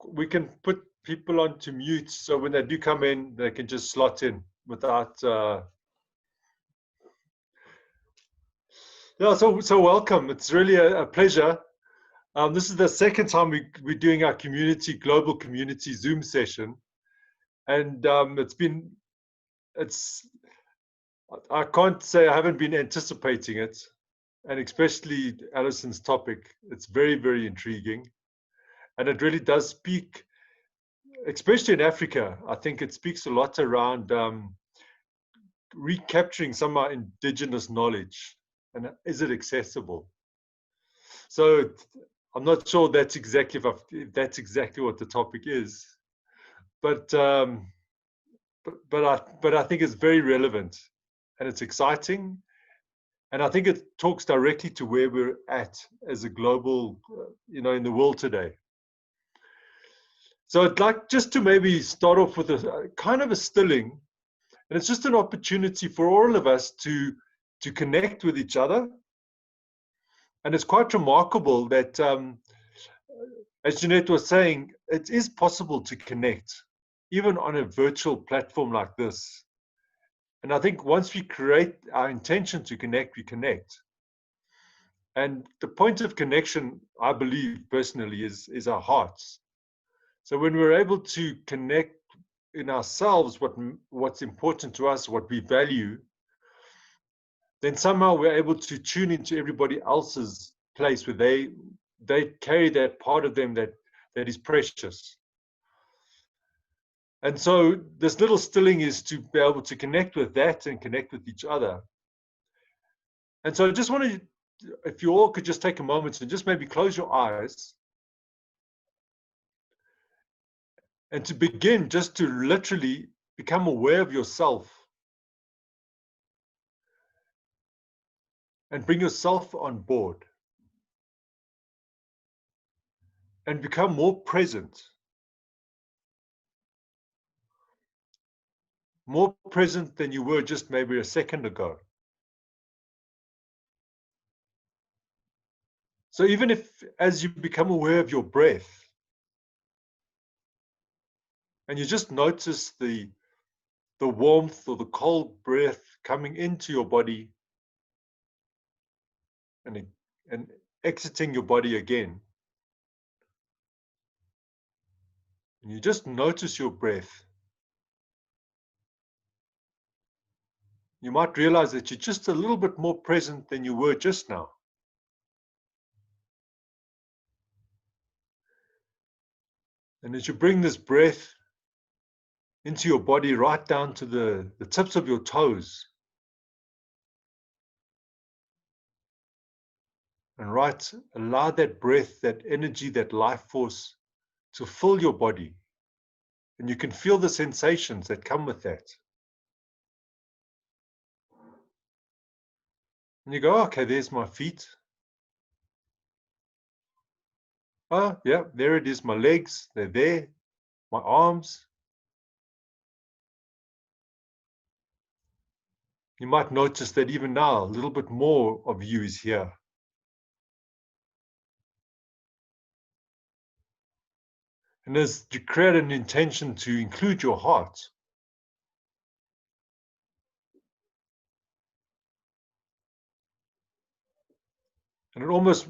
we can put people onto mute, so when they do come in, they can just slot in without. Yeah, so welcome. It's really a pleasure. This is the second time we're doing our global community Zoom session, and I can't say I haven't been anticipating it, and especially Alison's topic. It's very, very intriguing, and it really does speak, especially in Africa. I think it speaks a lot around recapturing some of our indigenous knowledge, and is it accessible? So I'm not sure that's exactly if that's exactly what the topic is, but I think it's very relevant, and it's exciting, and I think it talks directly to where we're at as a global, in the world today. So I'd like just to maybe start off with a kind of a stilling, and it's just an opportunity for all of us to connect with each other. And it's quite remarkable that, as Jeanette was saying, it is possible to connect, even on a virtual platform like this. And I think once we create our intention to connect, we connect. And the point of connection, I believe personally, is our hearts. So when we're able to connect in ourselves what's important to us, what we value, then somehow we're able to tune into everybody else's place where they carry that part of them that is precious. And so this little stilling is to be able to connect with that and connect with each other. And so I just wanted, if you all could just take a moment and just maybe close your eyes, and to begin just to literally become aware of yourself and bring yourself on board and become more present than you were just maybe a second ago. So even if, as you become aware of your breath, and you just notice the warmth or the cold breath coming into your body and exiting your body again. And you just notice your breath. You might realize that you're just a little bit more present than you were just now. And as you bring this breath into your body, right down to the tips of your toes, and allow that breath, that energy, that life force to fill your body. And you can feel the sensations that come with that. And you go, okay, there's my feet. Oh, yeah, there it is, my legs, they're there, my arms. You might notice that even now, a little bit more of you is here. And as you create an intention to include your heart, and it almost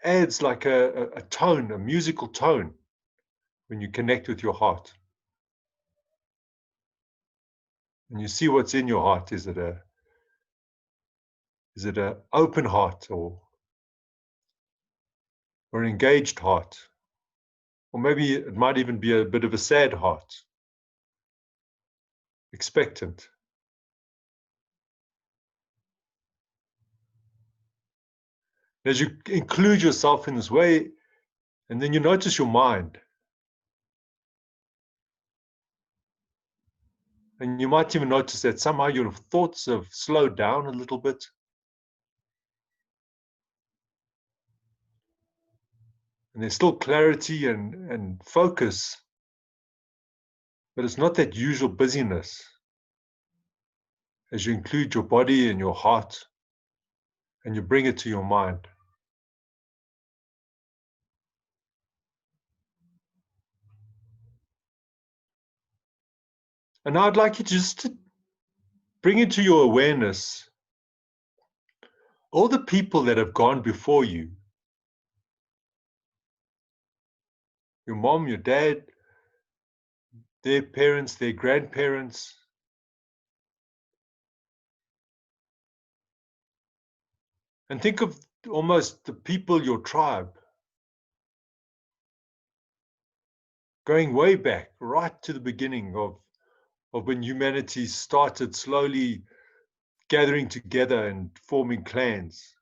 adds like a tone, a musical tone, when you connect with your heart. And you see what's in your heart. Is it an open heart or an engaged heart? Or maybe it might even be a bit of a sad heart, expectant. As you include yourself in this way, and then you notice your mind. And you might even notice that somehow your thoughts have slowed down a little bit. And there's still clarity and focus, but it's not that usual busyness. As you include your body and your heart, and you bring it to your mind. And now I'd like you just to bring into your awareness all the people that have gone before you. Your mom, your dad, their parents, their grandparents. And think of almost the people, your tribe, going way back, right to the beginning of when humanity started slowly gathering together and forming clans.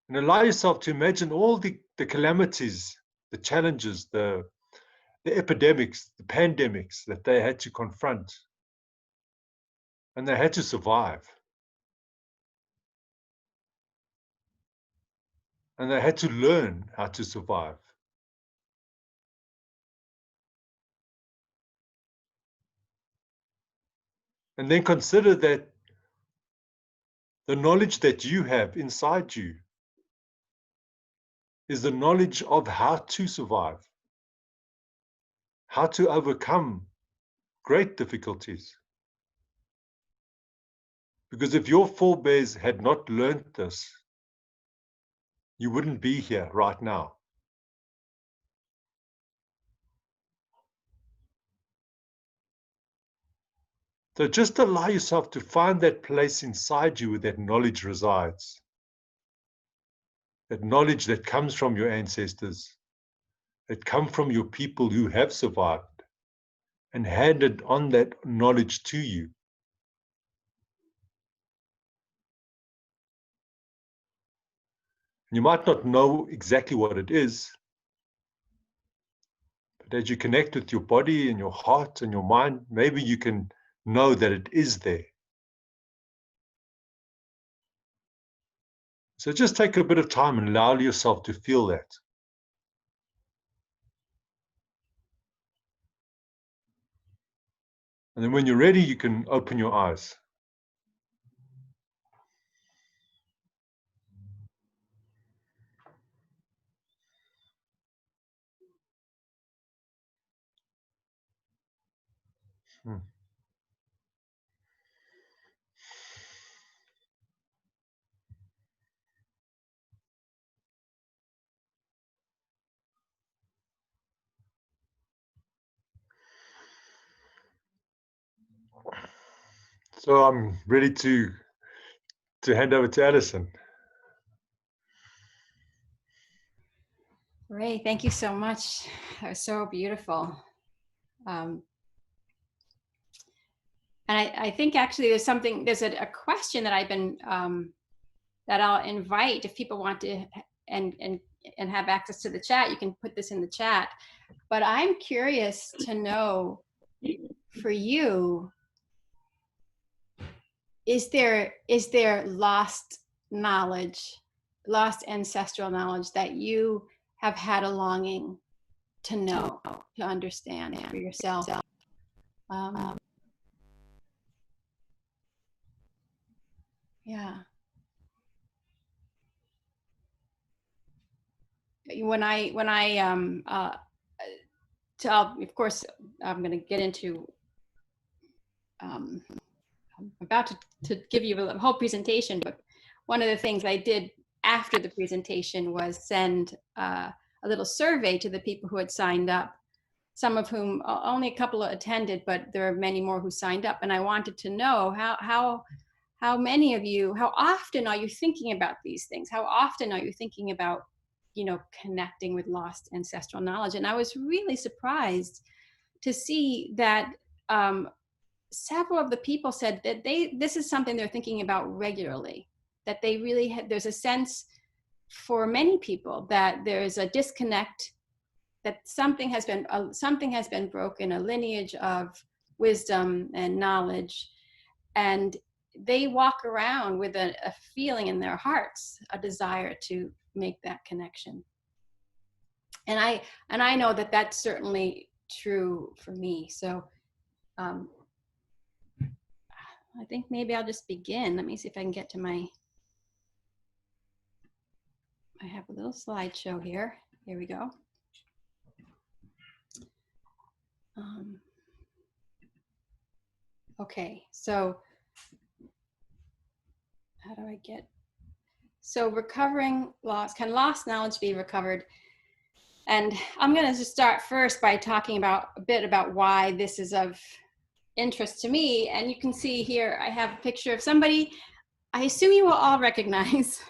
And allow yourself to imagine all the calamities, the challenges, the epidemics, the pandemics that they had to confront. And they had to survive. And they had to learn how to survive. And then consider that the knowledge that you have inside you is the knowledge of how to survive, how to overcome great difficulties. Because if your forebears had not learned this, you wouldn't be here right now. So just allow yourself to find that place inside you where that knowledge resides. That knowledge that comes from your ancestors, that come from your people who have survived, and handed on that knowledge to you. You might not know exactly what it is, but as you connect with your body and your heart and your mind, maybe you can know that it is there. So just take a bit of time and allow yourself to feel that. And then when you're ready, you can open your eyes. Hmm. So I'm ready to hand over to Alison. Ray, thank you so much. That was so beautiful. And I think actually there's a question that I've been, that I'll invite if people want to and have access to the chat, you can put this in the chat. But I'm curious to know, for you, is there lost knowledge, lost ancestral knowledge that you have had a longing to know, to understand for yourself? Yeah. When I of course, I'm going to get into, I'm about to give you a whole presentation, but one of the things I did after the presentation was send a little survey to the people who had signed up, some of whom only a couple attended, but there are many more who signed up. And I wanted to know how many of you, how often are you thinking about these things? How often are you thinking about, connecting with lost ancestral knowledge? And I was really surprised to see that several of the people said that this is something they're thinking about regularly, that they really there's a sense for many people that there's a disconnect, that something has been broken, a lineage of wisdom and knowledge, and they walk around with a feeling in their hearts, a desire to make that connection. And I know that that's certainly true for me. So I think maybe I'll just begin. Let me see if I can get to I have a little slideshow here. Here we go. Okay, so how do I get, so recovering lost, can lost knowledge be recovered? And I'm going to just start first by talking about a bit about why this is of interest to me. And you can see here, I have a picture of somebody I assume you will all recognize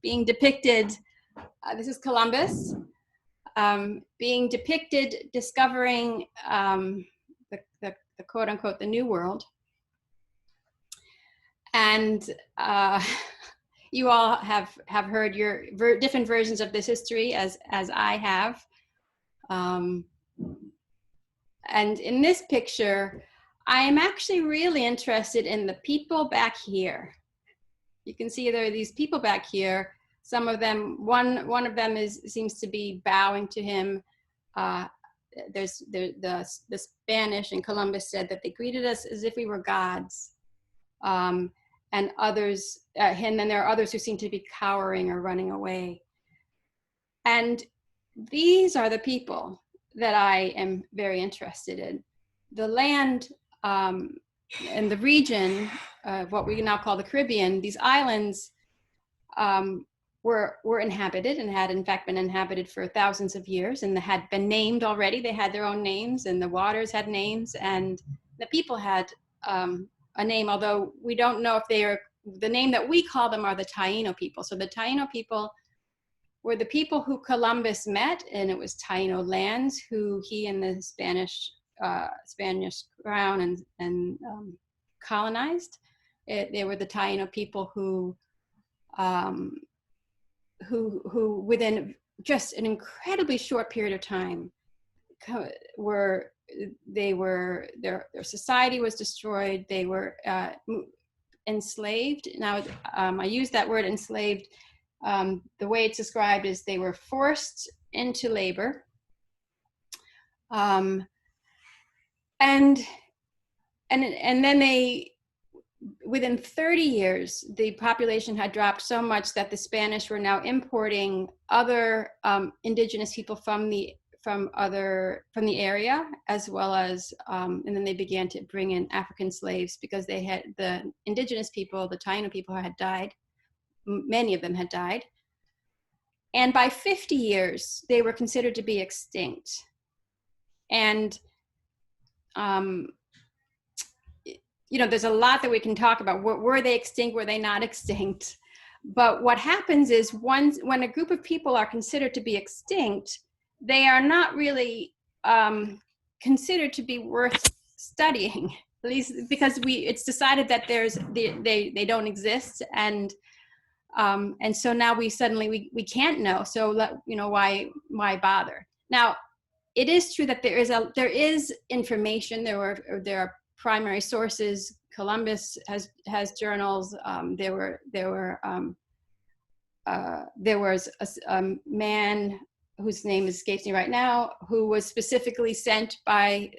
being depicted. This is Columbus being depicted discovering the quote unquote, the New World. And you all have heard your different versions of this history as I have. And in this picture, I am actually really interested in the people back here. You can see there are these people back here. Some of them, one of them seems to be bowing to him. There's the Spanish and Columbus said that they greeted us as if we were gods. And others, and then there are others who seem to be cowering or running away. And these are the people that I am very interested in. The land and the region, what we now call the Caribbean, these islands were inhabited and had in fact been inhabited for thousands of years and had been named already. They had their own names, and the waters had names, and the people had a name, although we don't know if they are, the name that we call them are the Taino people. So the Taino people were the people who Columbus met, and it was Taino lands who he and the Spanish crown and colonized. They were the Taino people who within just an incredibly short period of time their society was destroyed. They were enslaved. Now I use that word enslaved. The way it's described is they were forced into labor, and then they, within 30 years, the population had dropped so much that the Spanish were now importing other indigenous people from the area, as well as, and then they began to bring in African slaves because they had, the indigenous people, the Taino people had died. Many of them had died. And by 50 years, they were considered to be extinct. And, you know, there's a lot that we can talk about. Were they extinct? Were they not extinct? But what happens is when a group of people are considered to be extinct, they are not really considered to be worth studying, at least because it's decided that they don't exist, and so now we suddenly we can't know. So why bother? Now, it is true that there is information. There are primary sources. Columbus has journals. There was a man whose name escapes me right now, who was specifically sent by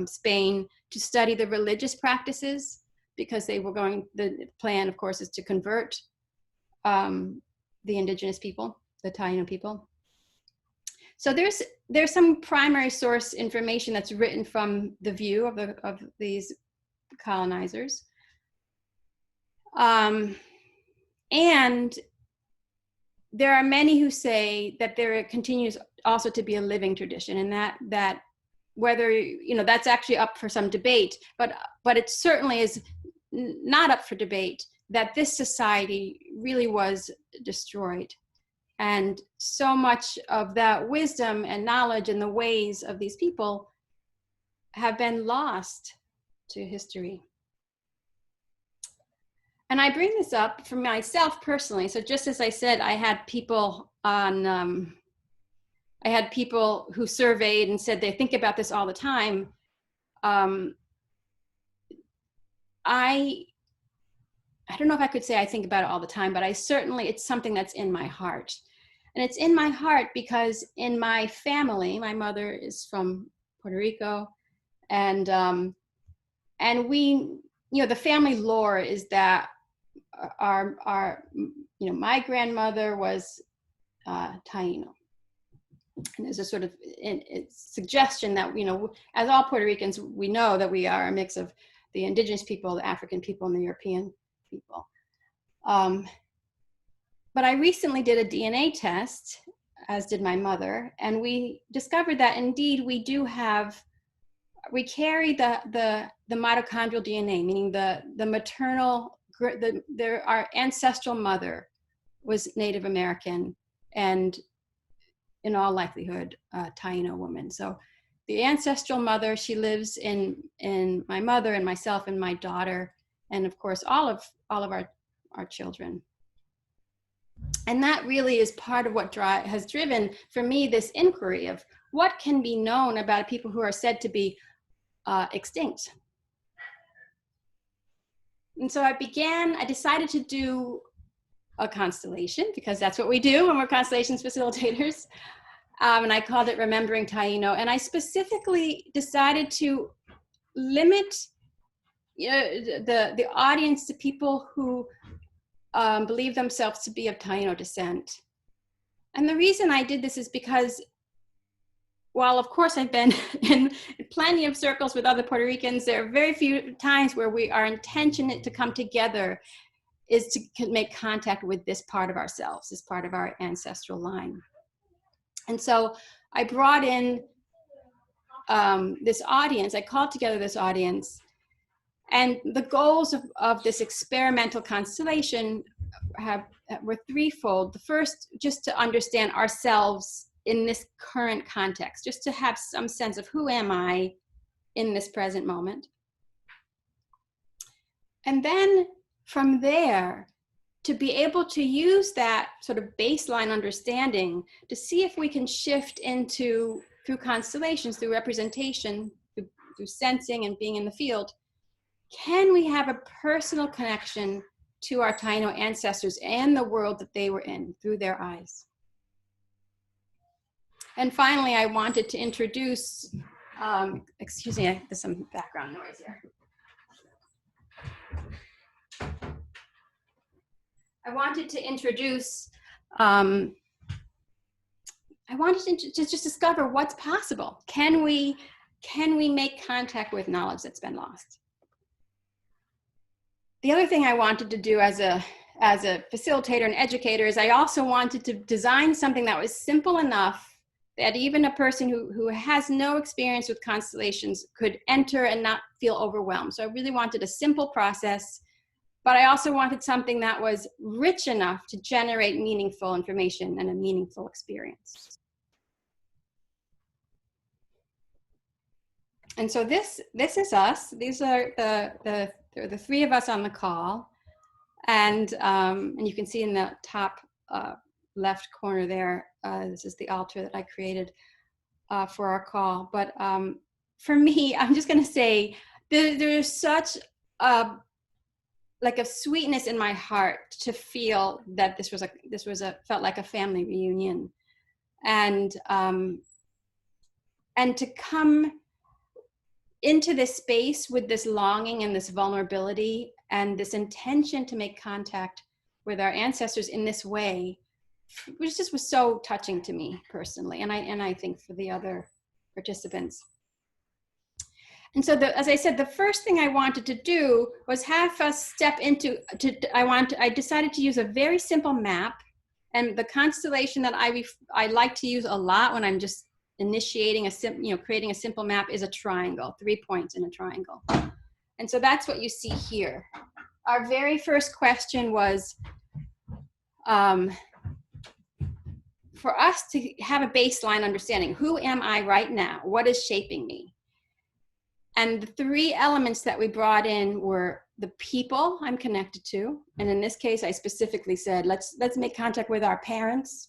Spain to study the religious practices, because the plan, of course, is to convert the indigenous people, the Taino people. So there's some primary source information that's written from the view of these colonizers. And there are many who say that there continues also to be a living tradition, and that whether, that's actually up for some debate, but it certainly is not up for debate that this society really was destroyed. And so much of that wisdom and knowledge and the ways of these people have been lost to history. And I bring this up for myself personally. So just as I said, I had people who surveyed and said they think about this all the time. I don't know if I could say I think about it all the time, but it's something that's in my heart. And it's in my heart because in my family, my mother is from Puerto Rico, and we, the family lore is that my grandmother was Taino. And there's a sort of suggestion that, you know, as all Puerto Ricans, we know that we are a mix of the indigenous people, the African people, and the European people. But I recently did a DNA test, as did my mother, and we discovered that indeed we do have, we carry the mitochondrial DNA, meaning the maternal, our ancestral mother was Native American, and in all likelihood, Taino woman. So the ancestral mother, she lives in my mother and myself and my daughter, and of course all of our children. And that really is part of what has driven for me this inquiry of what can be known about people who are said to be extinct. And so I decided to do a constellation, because that's what we do when we're constellations facilitators. And I called it Remembering Taino. And I specifically decided to limit the audience to people who believe themselves to be of Taino descent. And the reason I did this is because, while of course I've been in plenty of circles with other Puerto Ricans, there are very few times where our intention to come together is to make contact with this part of ourselves, this part of our ancestral line. And so I brought in this audience, I called together this audience, and the goals of this experimental constellation were threefold. The first, just to understand ourselves in this current context, just to have some sense of who am I in this present moment. And then from there, to be able to use that sort of baseline understanding to see if we can shift into, through constellations, through representation, through sensing and being in the field, can we have a personal connection to our Taino ancestors and the world that they were in through their eyes. And finally, I wanted to introduce, excuse me, there's some background noise here. I wanted to introduce, I wanted to just discover what's possible. Can we make contact with knowledge that's been lost? The other thing I wanted to do as a facilitator and educator is I also wanted to design something that was simple enough that even a person who has no experience with constellations could enter and not feel overwhelmed. So I really wanted a simple process, but I also wanted something that was rich enough to generate meaningful information and a meaningful experience. And so this is us. These are the three of us on the call, and you can see in the top left corner there, this is the altar that I created for our call. But for me, I'm just going to say there's such like a sweetness in my heart to feel that this felt like a family reunion, and to come into this space with this longing and this vulnerability and this intention to make contact with our ancestors in this way, which just was so touching to me personally, and I think for the other participants. And so, as I said, the first thing I wanted to do was have us step into. I decided to use a very simple map, and the constellation that I like to use a lot when I'm just initiating creating a simple map is a triangle, 3 points in a triangle. And so that's what you see here. Our very first question was for us to have a baseline understanding. Who am I right now? What is shaping me? And the three elements that we brought in were the people I'm connected to. And in this case, I specifically said, let's make contact with our parents.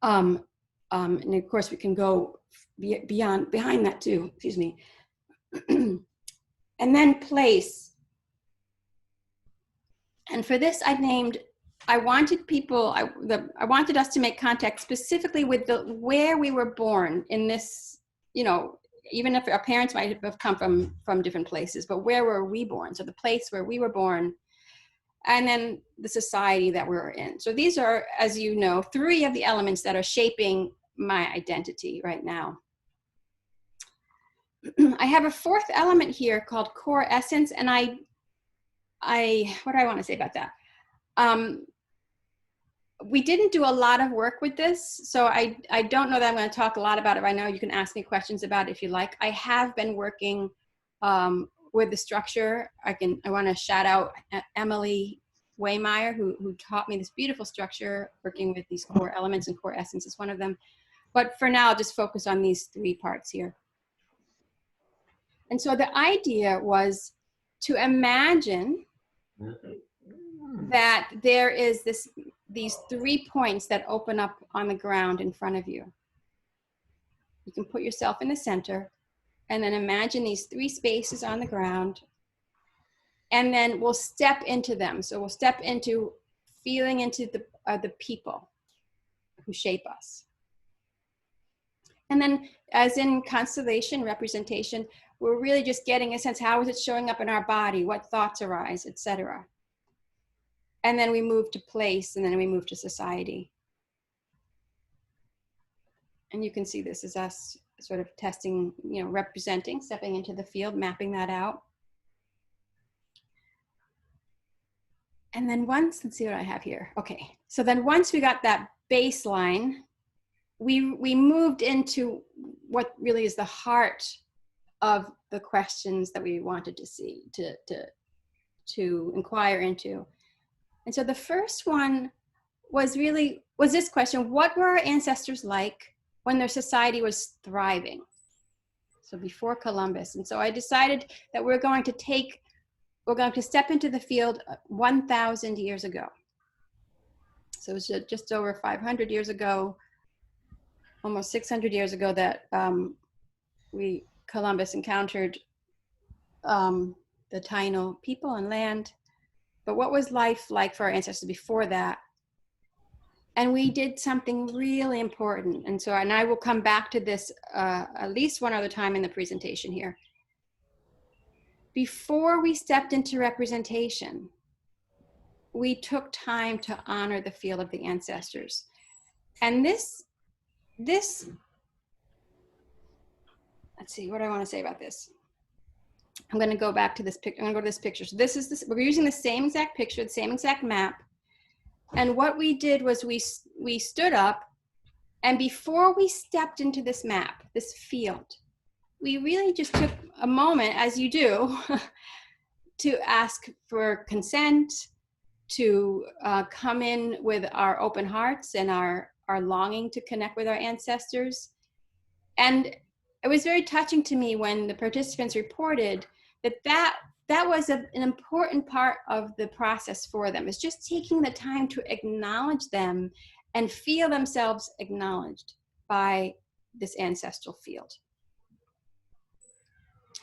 And of course, we can go behind that too, excuse me. And then place. And for this, I wanted us to make contact specifically with where we were born in this, even if our parents might have come from different places, but where were we born? So the place where we were born. and then the society that we're in. So these are, as you know, 3 of the elements that are shaping my identity right now. I have a 4th element here called core essence, and I what do I want to say about that? We didn't do a lot of work with this, so I don't know that I'm going to talk a lot about it right now. You can ask me questions about it if you like. I have been working with the structure. I want to shout out Emily Waymeyer, who taught me this beautiful structure, working with these core elements, and core essence is one of them. But for now, I'll just focus on these 3 parts here. And so the idea was to imagine that there is these 3 points that open up on the ground in front of you. You can put yourself in the center and then imagine these 3 spaces on the ground, and then we'll step into them. So we'll step into feeling into the people who shape us. And then, as in constellation representation, we're really just getting a sense, how is it showing up in our body? What thoughts arise, etc. And then we move to place, and then we move to society. And you can see this as us sort of testing, representing, stepping into the field, mapping that out. And then let's see what I have here. Okay, so then once we got that baseline, we moved into what really is the heart of the questions that we wanted to see, to inquire into. And so the first one was this question: what were our ancestors like when their society was thriving? So before Columbus. And so I decided that we're going to step into the field 1,000 years ago. So it was just over 500 years ago, almost 600 years ago, that Columbus encountered the Taino people and land. But what was life like for our ancestors before that? And we did something really important. And I will come back to this at least one other time in the presentation here. Before we stepped into representation, we took time to honor the field of the ancestors. And this, let's see, what do I want to say about this? I'm going to go back to this picture. I'm going to go to this picture. So we're using the same exact picture, the same exact map. And what we did was we stood up, and before we stepped into this map, this field, we really just took a moment, as you do, to ask for consent, to come in with our open hearts and our longing to connect with our ancestors. And it was very touching to me when the participants reported that was an important part of the process for them. It's just taking the time to acknowledge them and feel themselves acknowledged by this ancestral field.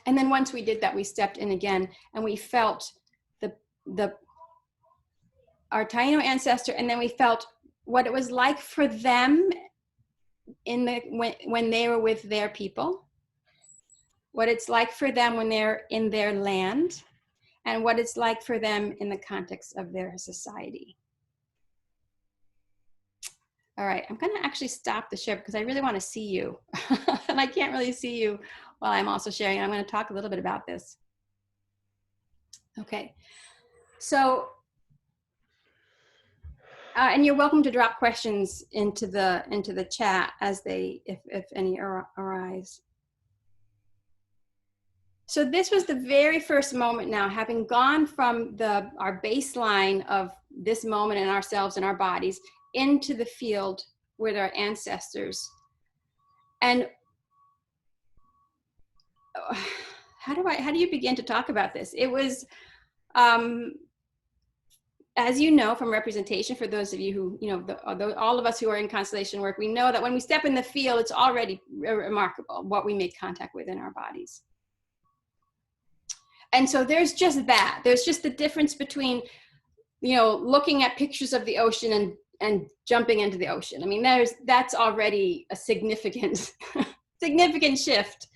And then once we did that, we stepped in again, and we felt our Taino ancestor, and then we felt what it was like for them when they were with their people, what it's like for them when they're in their land, and what it's like for them in the context of their society. All right, I'm gonna actually stop the share because I really wanna see you. And I can't really see you while I'm also sharing. I'm gonna talk a little bit about this. Okay, so, and you're welcome to drop questions into the chat as if any arise. So this was the very first moment now, having gone from our baseline of this moment in ourselves and our bodies into the field with our ancestors. And how do you begin to talk about this? It was, as you know from representation, for those of you who, all of us who are in constellation work, we know that when we step in the field, it's already remarkable what we make contact with in our bodies. And so there's just that. There's just the difference between, looking at pictures of the ocean and jumping into the ocean. I mean, that's already a significant, significant shift.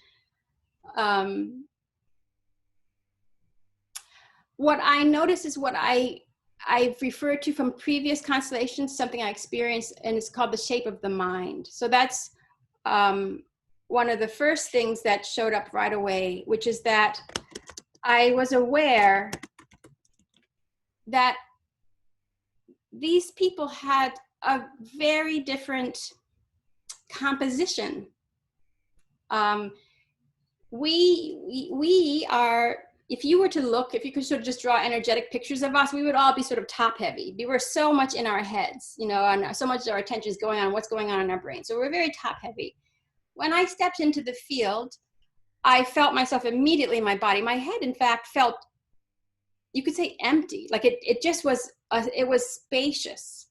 What I notice is what I I've referred to from previous constellations, something I experienced, and it's called the shape of the mind. So that's one of the first things that showed up right away, which is that I was aware that these people had a very different composition. We are, if you were to look, if you could sort of just draw energetic pictures of us, we would all be sort of top heavy. We were so much in our heads, you know, and so much of our attention is going on what's going on in our brain. So we're very top heavy. When I stepped into the field, I felt myself immediately in my body. My head, in fact, felt, you could say, empty. Like it just was, it was spacious.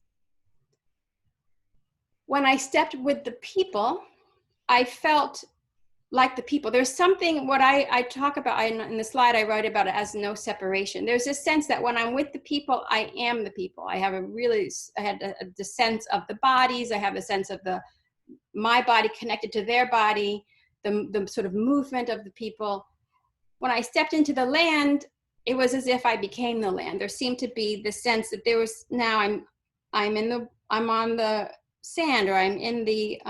When I stepped with the people, I felt like the people. There's something, what I talk about, in the slide I wrote about it as no separation. There's a sense that when I'm with the people, I am the people. I have I had the sense of the bodies. I have a sense of my body connected to their body, the sort of movement of the people. When I stepped into the land, it was as if I became the land. There seemed to be the sense that there was, now I'm on the sand, or I'm in the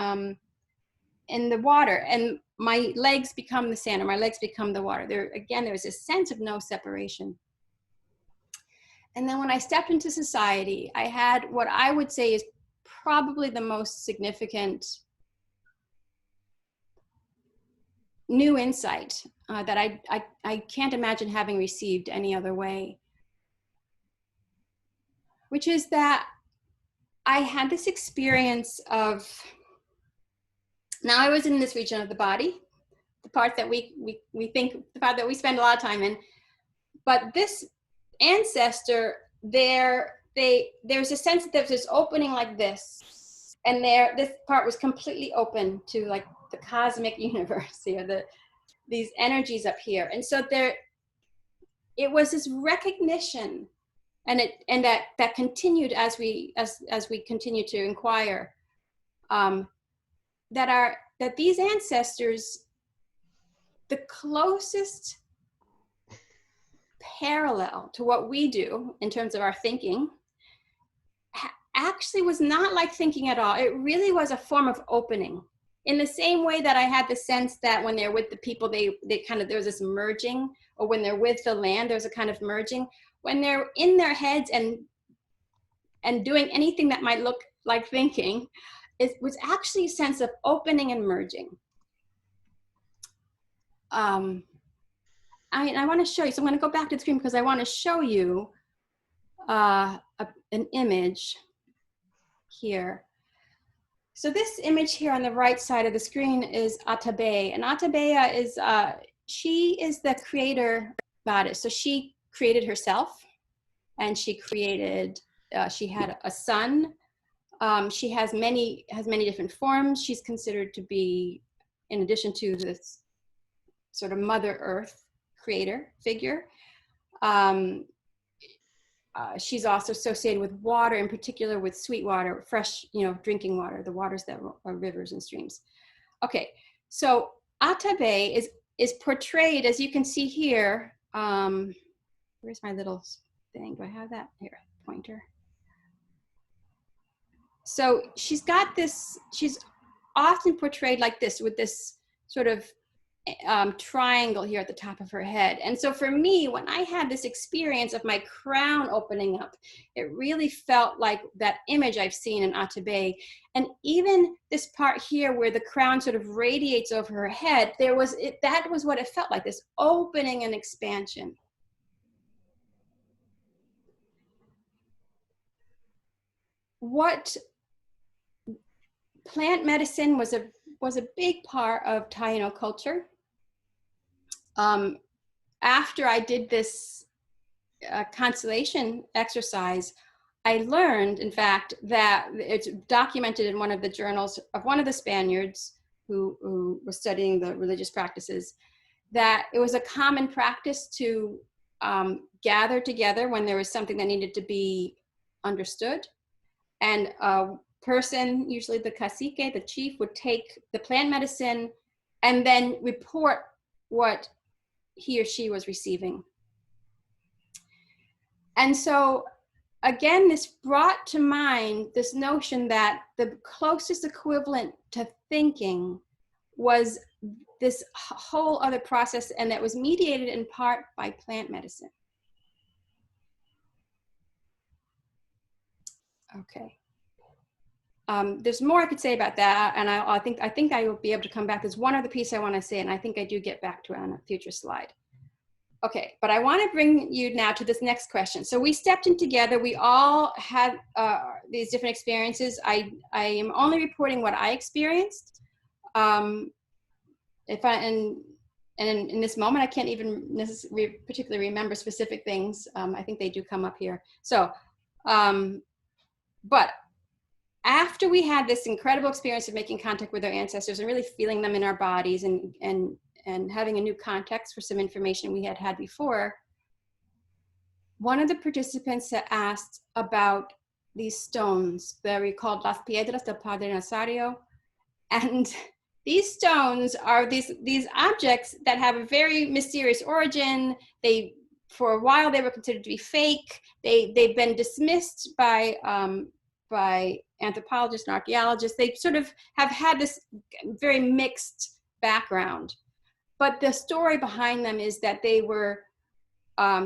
water, and my legs become the sand, or my legs become the water. There was a sense of no separation. And then when I stepped into society, I had what I would say is probably the most significant new insight that I can't imagine having received any other way, which is that I had this experience of, now I was in this region of the body, the part that we think, the part that we spend a lot of time in, but this ancestor, there's a sense that there's this opening like this, and this part was completely open to like the cosmic universe here, these energies up here. And so it was this recognition, and that continued as we continue to inquire, that these ancestors, the closest parallel to what we do in terms of our thinking, actually was not like thinking at all. It really was a form of opening. In the same way that I had the sense that when they're with the people, they kind of, there's this merging, or when they're with the land, there's a kind of merging. When they're in their heads and doing anything that might look like thinking, it was actually a sense of opening and merging. I want to show you, so I'm going to go back to the screen because I want to show you an image here. So this image here on the right side of the screen is Atabey, and Atabea is, she is the creator goddess. So she created herself, and she created, she had a son. She has many different forms. She's considered to be, in addition to this sort of Mother Earth creator figure, she's also associated with water, in particular with sweet water, fresh, drinking water, the waters that are rivers and streams. Okay, so Atabey is portrayed, as you can see here. Where's my little thing? Do I have that? Here, pointer. So she's got this, she's often portrayed like this, with this sort of triangle here at the top of her head. And so for me, when I had this experience of my crown opening up, it really felt like that image I've seen in Atabey. And even this part here where the crown sort of radiates over her head, that was what it felt like, this opening and expansion. What plant medicine was a big part of Taino culture. After I did this constellation exercise, I learned, in fact, that it's documented in one of the journals of one of the Spaniards who was studying the religious practices, that it was a common practice to gather together when there was something that needed to be understood. And a person, usually the cacique, the chief, would take the plant medicine and then report what he or she was receiving. And so again, this brought to mind this notion that the closest equivalent to thinking was this whole other process, and that was mediated in part by plant medicine. Okay. There's more I could say about that, and I think I will be able to come back. There's one other piece I want to say, and I think I do get back to it on a future slide. Okay, but I want to bring you now to this next question. So we stepped in together. We all had these different experiences. I am only reporting what I experienced. In this moment, I can't even necessarily particularly remember specific things. I think they do come up here. So, but after we had this incredible experience of making contact with our ancestors and really feeling them in our bodies and having a new context for some information we had before, one of the participants asked about these stones that we called Las Piedras del Padre Nazario. And these stones are these objects that have a very mysterious origin. For a while, they were considered to be fake. They've been dismissed by anthropologists and archaeologists. They sort of have had this very mixed background. But the story behind them is that they were,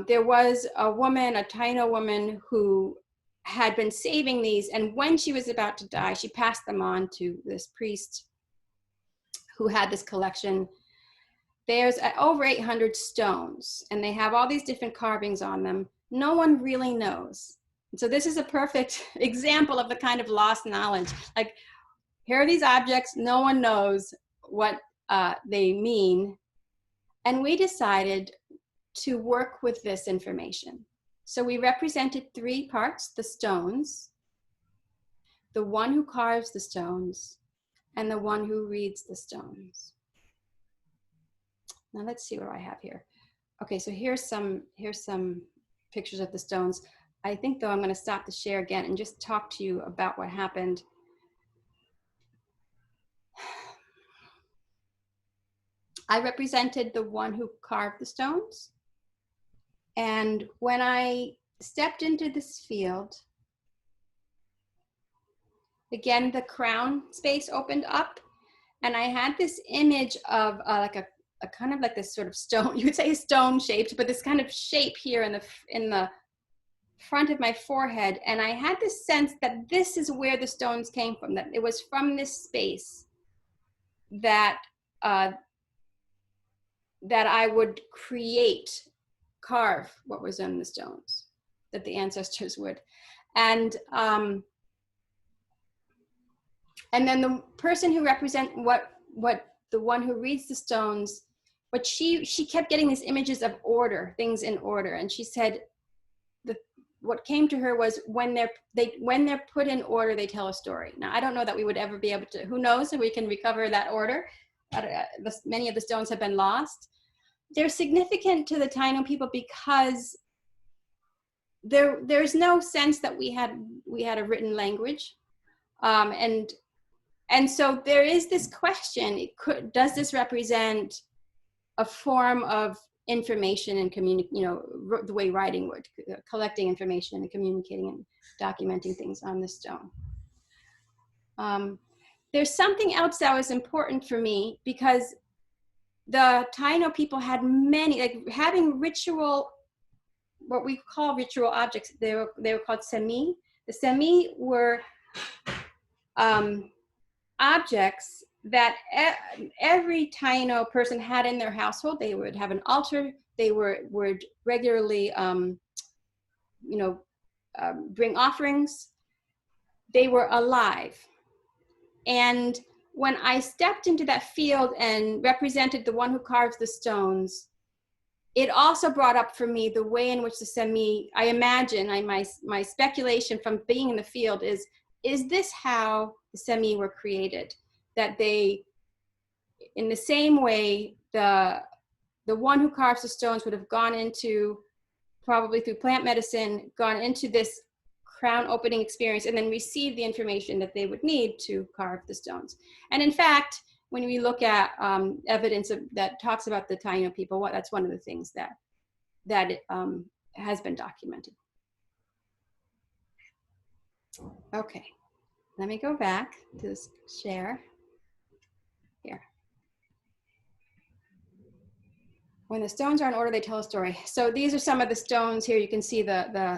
there was a woman, a Taino woman, who had been saving these, and when she was about to die, she passed them on to this priest who had this collection. There's over 800 stones, and they have all these different carvings on them. No one really knows. And so this is a perfect example of the kind of lost knowledge. Like, here are these objects, no one knows what they mean. And we decided to work with this information. So we represented 3 parts: the stones, the one who carves the stones, and the one who reads the stones. Now let's see what I have here. Okay, so here's some pictures of the stones. I think, though, I'm going to stop the share again and just talk to you about what happened. I represented the one who carved the stones. And when I stepped into this field, again, the crown space opened up, and I had this image of like a kind of like this sort of stone, you would say stone shaped, but this kind of shape here in the front of my forehead. And I had this sense that this is where the stones came from, that it was from this space that that I would carve what was in the stones, that the ancestors would. And then the person who represent what the one who reads the stones, but she kept getting these images of order, things in order. And she said what came to her was when they're put in order, they tell a story. Now, I don't know that we would ever be able to, who knows if we can recover that order. Many of the stones have been lost. They're significant to the Taino people because there's no sense that we had a written language. And so there is this question, does this represent a form of information and the way writing would, collecting information and communicating and documenting things on the stone. There's something else that was important for me, because the Taino people had many, like having ritual, what we call ritual objects. They were called semi. The semi were objects that every Taino person had in their household. They would have an altar. They would regularly, bring offerings. They were alive. And when I stepped into that field and represented the one who carves the stones, it also brought up for me the way in which the semi, I imagine, my speculation from being in the field is this how the semi were created? That they, in the same way, the one who carves the stones would have gone into, probably through plant medicine, gone into this crown opening experience and then received the information that they would need to carve the stones. And in fact, when we look at evidence that talks about the Taino people, that's one of the things that has been documented. Okay, let me go back to this share here. When the stones are in order, they tell a story. So these are some of the stones here. You can see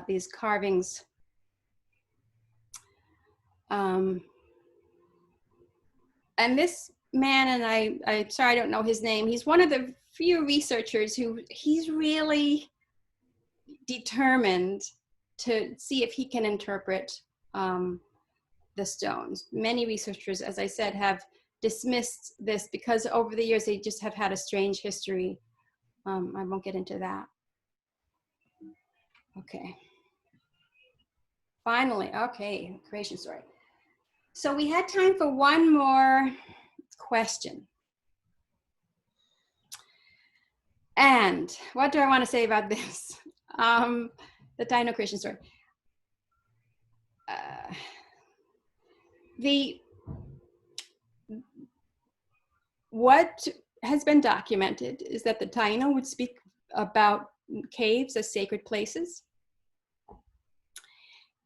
these carvings. And this man, and I'm sorry I don't know his name, he's one of the few researchers who he's really determined to see if he can interpret the stones. Many researchers, as I said, have dismissed this because over the years they just have had a strange history. I won't get into that. Okay. Finally, okay, creation story. So we had time for one more question. And what do I want to say about this? The Taino creation story. What has been documented is that the Taino would speak about caves as sacred places.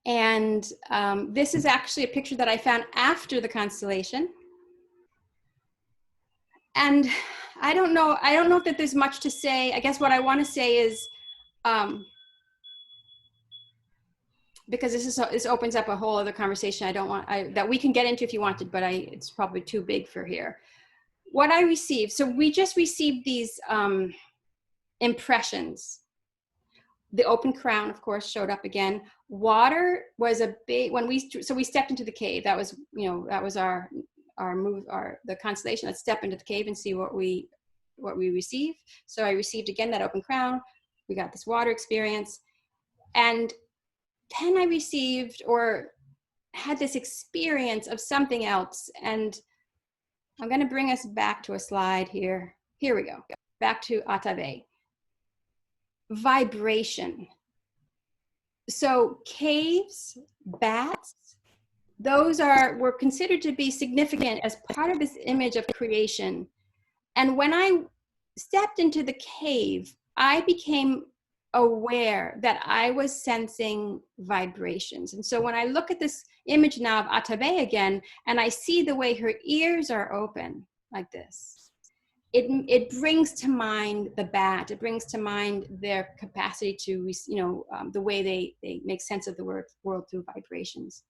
And this is actually a picture that I found after the constellation. And I don't know that there's much to say. I guess what I want to say is, because this opens up a whole other conversation that we can get into if you wanted, but it's probably too big for here. What I received, so we just received these impressions. The open crown, of course, showed up again. Water was a big, so we stepped into the cave. That was, that was our move, the constellation. Let's step into the cave and see what we receive. So I received again that open crown. We got this water experience. And then I received or had this experience of something else. And I'm going to bring us back to a slide here. Here we go. Back to Atave. Vibration. So caves, bats, those were considered to be significant as part of this image of creation. And when I stepped into the cave, I became aware that I was sensing vibrations. And so when I look at this image now of Atave again, and I see the way her ears are open like this, it brings to mind the bat. It brings to mind their capacity to, the way they make sense of the world through vibrations.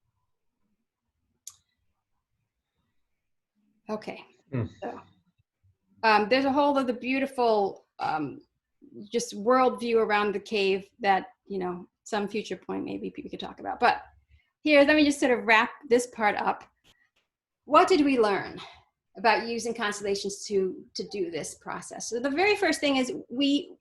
Okay. So there's a whole other beautiful just worldview around the cave that, some future point maybe we could talk about. But here, let me just sort of wrap this part up. What did we learn about using constellations to do this process? So the very first thing is we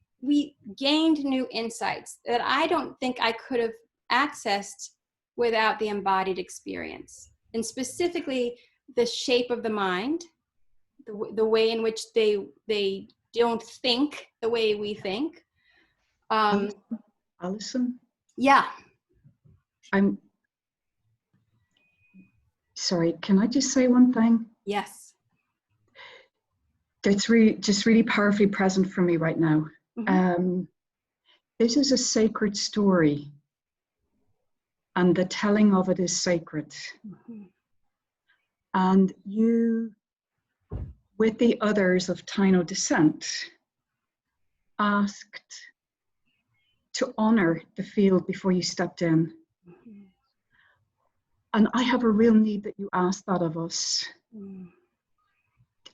gained new insights that I don't think I could have accessed without the embodied experience, and specifically the shape of the mind, the way in which they don't think the way we think. Alison? Yeah. I'm sorry, can I just say one thing? Yes. That's really powerfully present for me right now. Mm-hmm. This is a sacred story, and the telling of it is sacred. Mm-hmm. And you, with the others of Taino descent, asked to honor the field before you stepped in. Mm-hmm. And I have a real need that you ask that of us. Mm.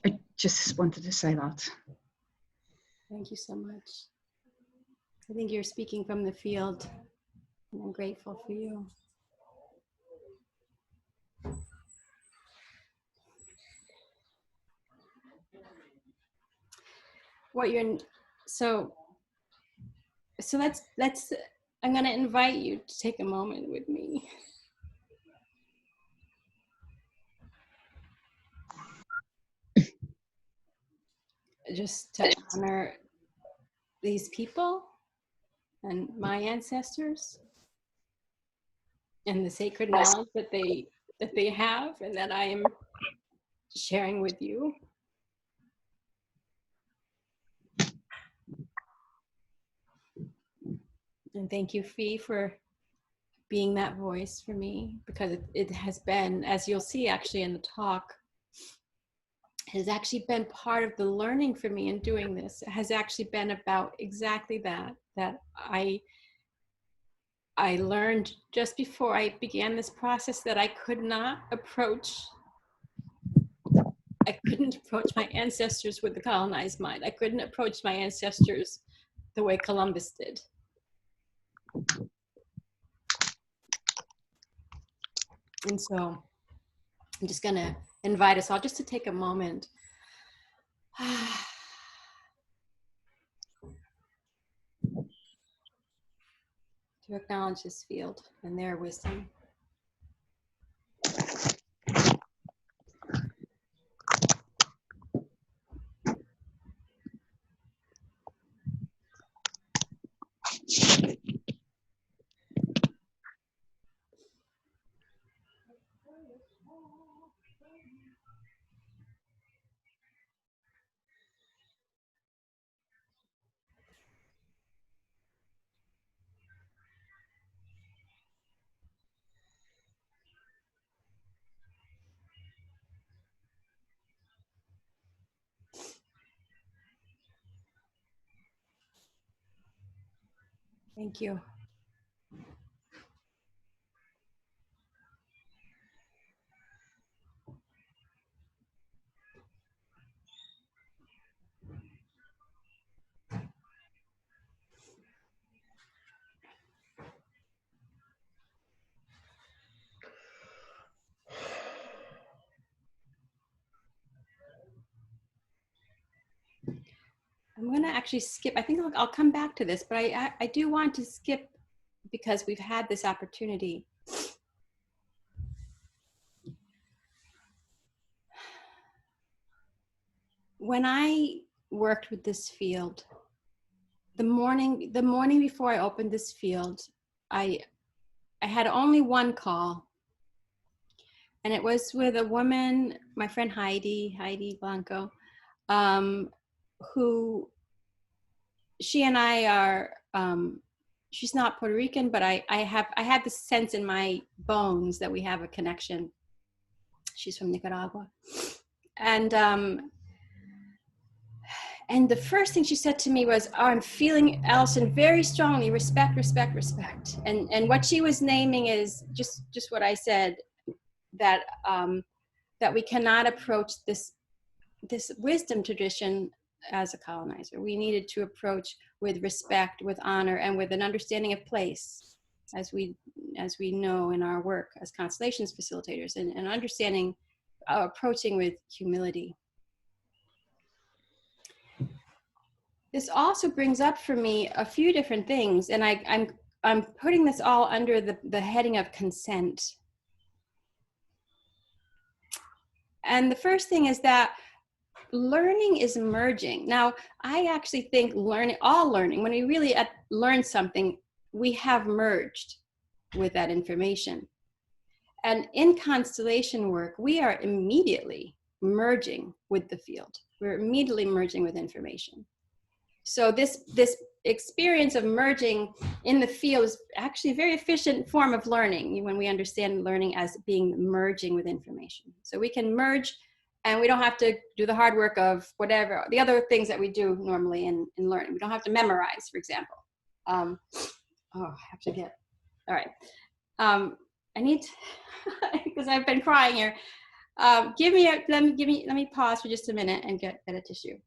I just wanted to say that. Thank you so much. I think you're speaking from the field, and I'm grateful for you. So let's I'm going to invite you to take a moment with me. Just to honor these people and my ancestors and the sacred knowledge that they have and that I am sharing with you. And thank you, Fee, for being that voice for me, because it has been, as you'll see actually in the talk, has actually been part of the learning for me in doing this. It has actually been about exactly that I learned just before I began this process that I couldn't approach my ancestors with the colonized mind. I couldn't approach my ancestors the way Columbus did. And so I'm just gonna invite us all just to take a moment to acknowledge this field and their wisdom. Thank you. I'm going to actually skip. I think I'll come back to this, but I do want to skip because we've had this opportunity. When I worked with this field, the morning before I opened this field, I had only one call, and it was with a woman, my friend Heidi Blanco, who she and I are, she's not Puerto Rican, but I had this sense in my bones that we have a connection. She's from Nicaragua. And the first thing she said to me was, oh, I'm feeling, Alison, very strongly, respect, respect, respect. And what she was naming is just what I said, that that we cannot approach this wisdom tradition as a colonizer. We needed to approach with respect, with honor, and with an understanding of place, as we know in our work as constellations facilitators, and understanding, approaching with humility. This also brings up for me a few different things, and I'm putting this all under the heading of consent. And the first thing is that learning is merging. Now, I actually think all learning, when we really learn something, we have merged with that information. And in constellation work, we are immediately merging with the field. We're immediately merging with information. So this experience of merging in the field is actually a very efficient form of learning when we understand learning as being merging with information. So we can merge, and we don't have to do the hard work of whatever, the other things that we do normally in learning. We don't have to memorize, for example. Oh, I have to get, all right. I need, because I've been crying here. Let me pause for just a minute and get a tissue.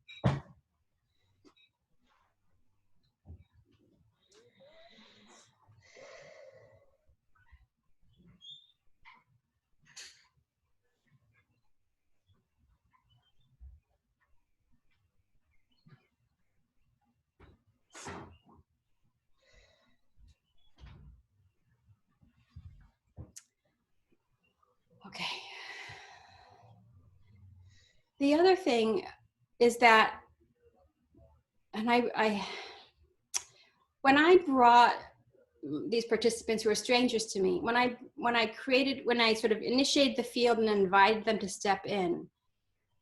Okay. The other thing is that, and when I brought these participants who are strangers to me, when I sort of initiated the field and invited them to step in,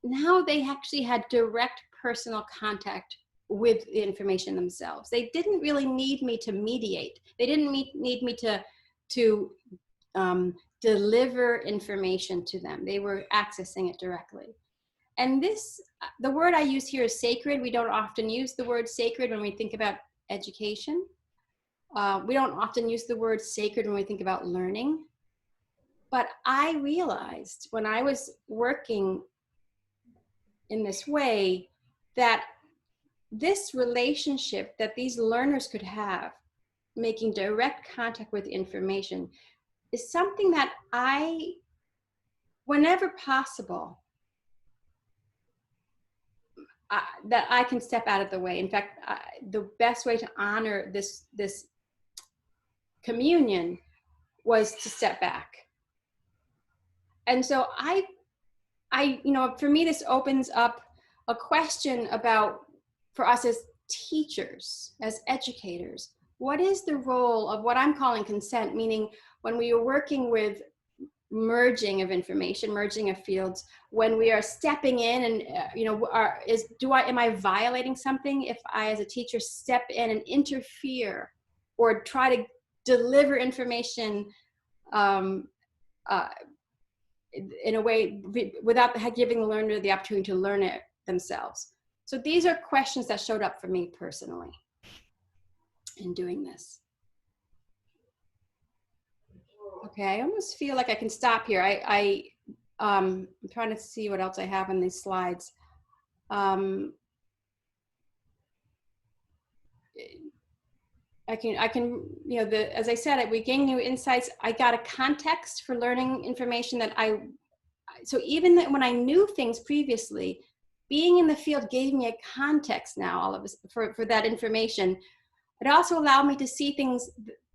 now they actually had direct personal contact with the information themselves. They didn't really need me to mediate. They didn't need me to to deliver information to them. They were accessing it directly. And this, the word I use here is sacred. We don't often use the word sacred when we think about education. We don't often use the word sacred when we think about learning. But I realized when I was working in this way that this relationship that these learners could have, making direct contact with information, is something that I, whenever possible, that I can step out of the way. In fact, the best way to honor this communion was to step back. And so I, for me, this opens up a question about, for us as teachers, as educators, what is the role of what I'm calling consent, meaning when we are working with merging of information, merging of fields, when we are stepping in and, am I violating something if I, as a teacher, step in and interfere or try to deliver information in a way without giving the learner the opportunity to learn it themselves? So these are questions that showed up for me personally in doing this. Okay, I almost feel like I can stop here. I'm trying to see what else I have in these slides. I can, as I said, we gain new insights. I got a context for learning information that so even when I knew things previously, being in the field gave me a context now, all of us, for that information. It also allowed me to see things,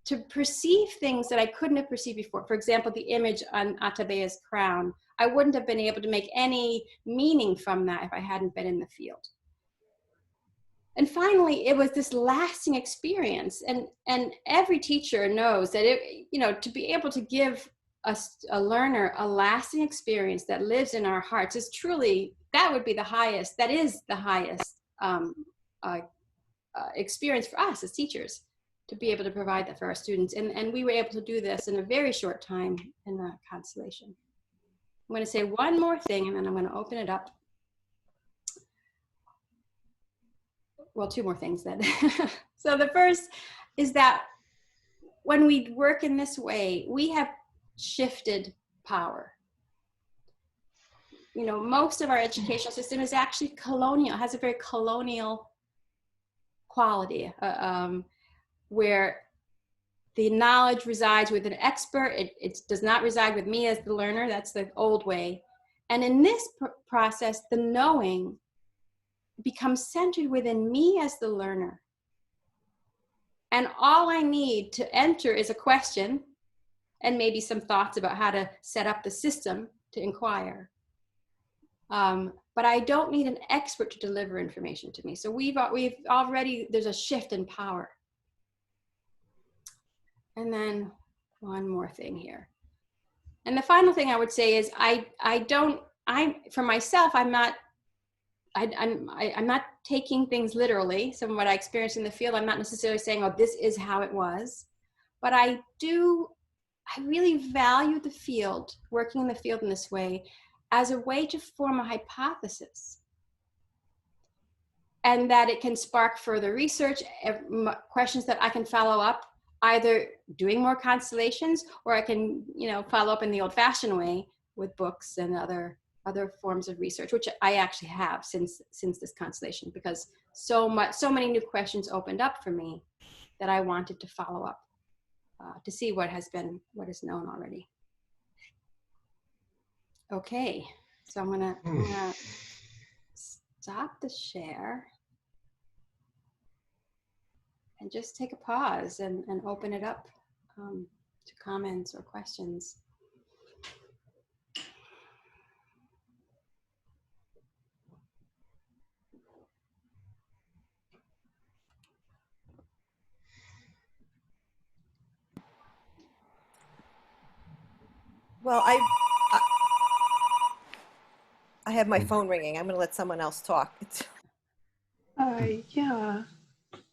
to perceive things that I couldn't have perceived before. For example, the image on Atabea's crown. I wouldn't have been able to make any meaning from that if I hadn't been in the field. And finally, it was this lasting experience. And every teacher knows that to be able to give a learner a lasting experience that lives in our hearts is truly, that would be the highest, that is the highest experience for us as teachers, to be able to provide that for our students. And we were able to do this in a very short time in the Constellation. I'm going to say one more thing, and then I'm going to open it up. Well, two more things then. So the first is that when we work in this way, we have shifted power. Most of our educational system is actually colonial, has a very colonial quality, where the knowledge resides with an expert. It does not reside with me as the learner. That's the old way. And in this process, the knowing becomes centered within me as the learner. And all I need to enter is a question and maybe some thoughts about how to set up the system to inquire. But I don't need an expert to deliver information to me. So we've already, there's a shift in power. And then one more thing here. And the final thing I would say is for myself, I'm not taking things literally. Some of what I experienced in the field, I'm not necessarily saying, oh, this is how it was. But I really value the field, working in the field in this way, as a way to form a hypothesis. And that it can spark further research, questions that I can follow up, either doing more constellations, or I can, follow up in the old-fashioned way with books and other forms of research, which I actually have since this constellation, because so many new questions opened up for me that I wanted to follow up to see what is known already. Okay, so I'm gonna stop the share and just take a pause and open it up to comments or questions. Well, I have my phone ringing. I'm going to let someone else talk. Yeah,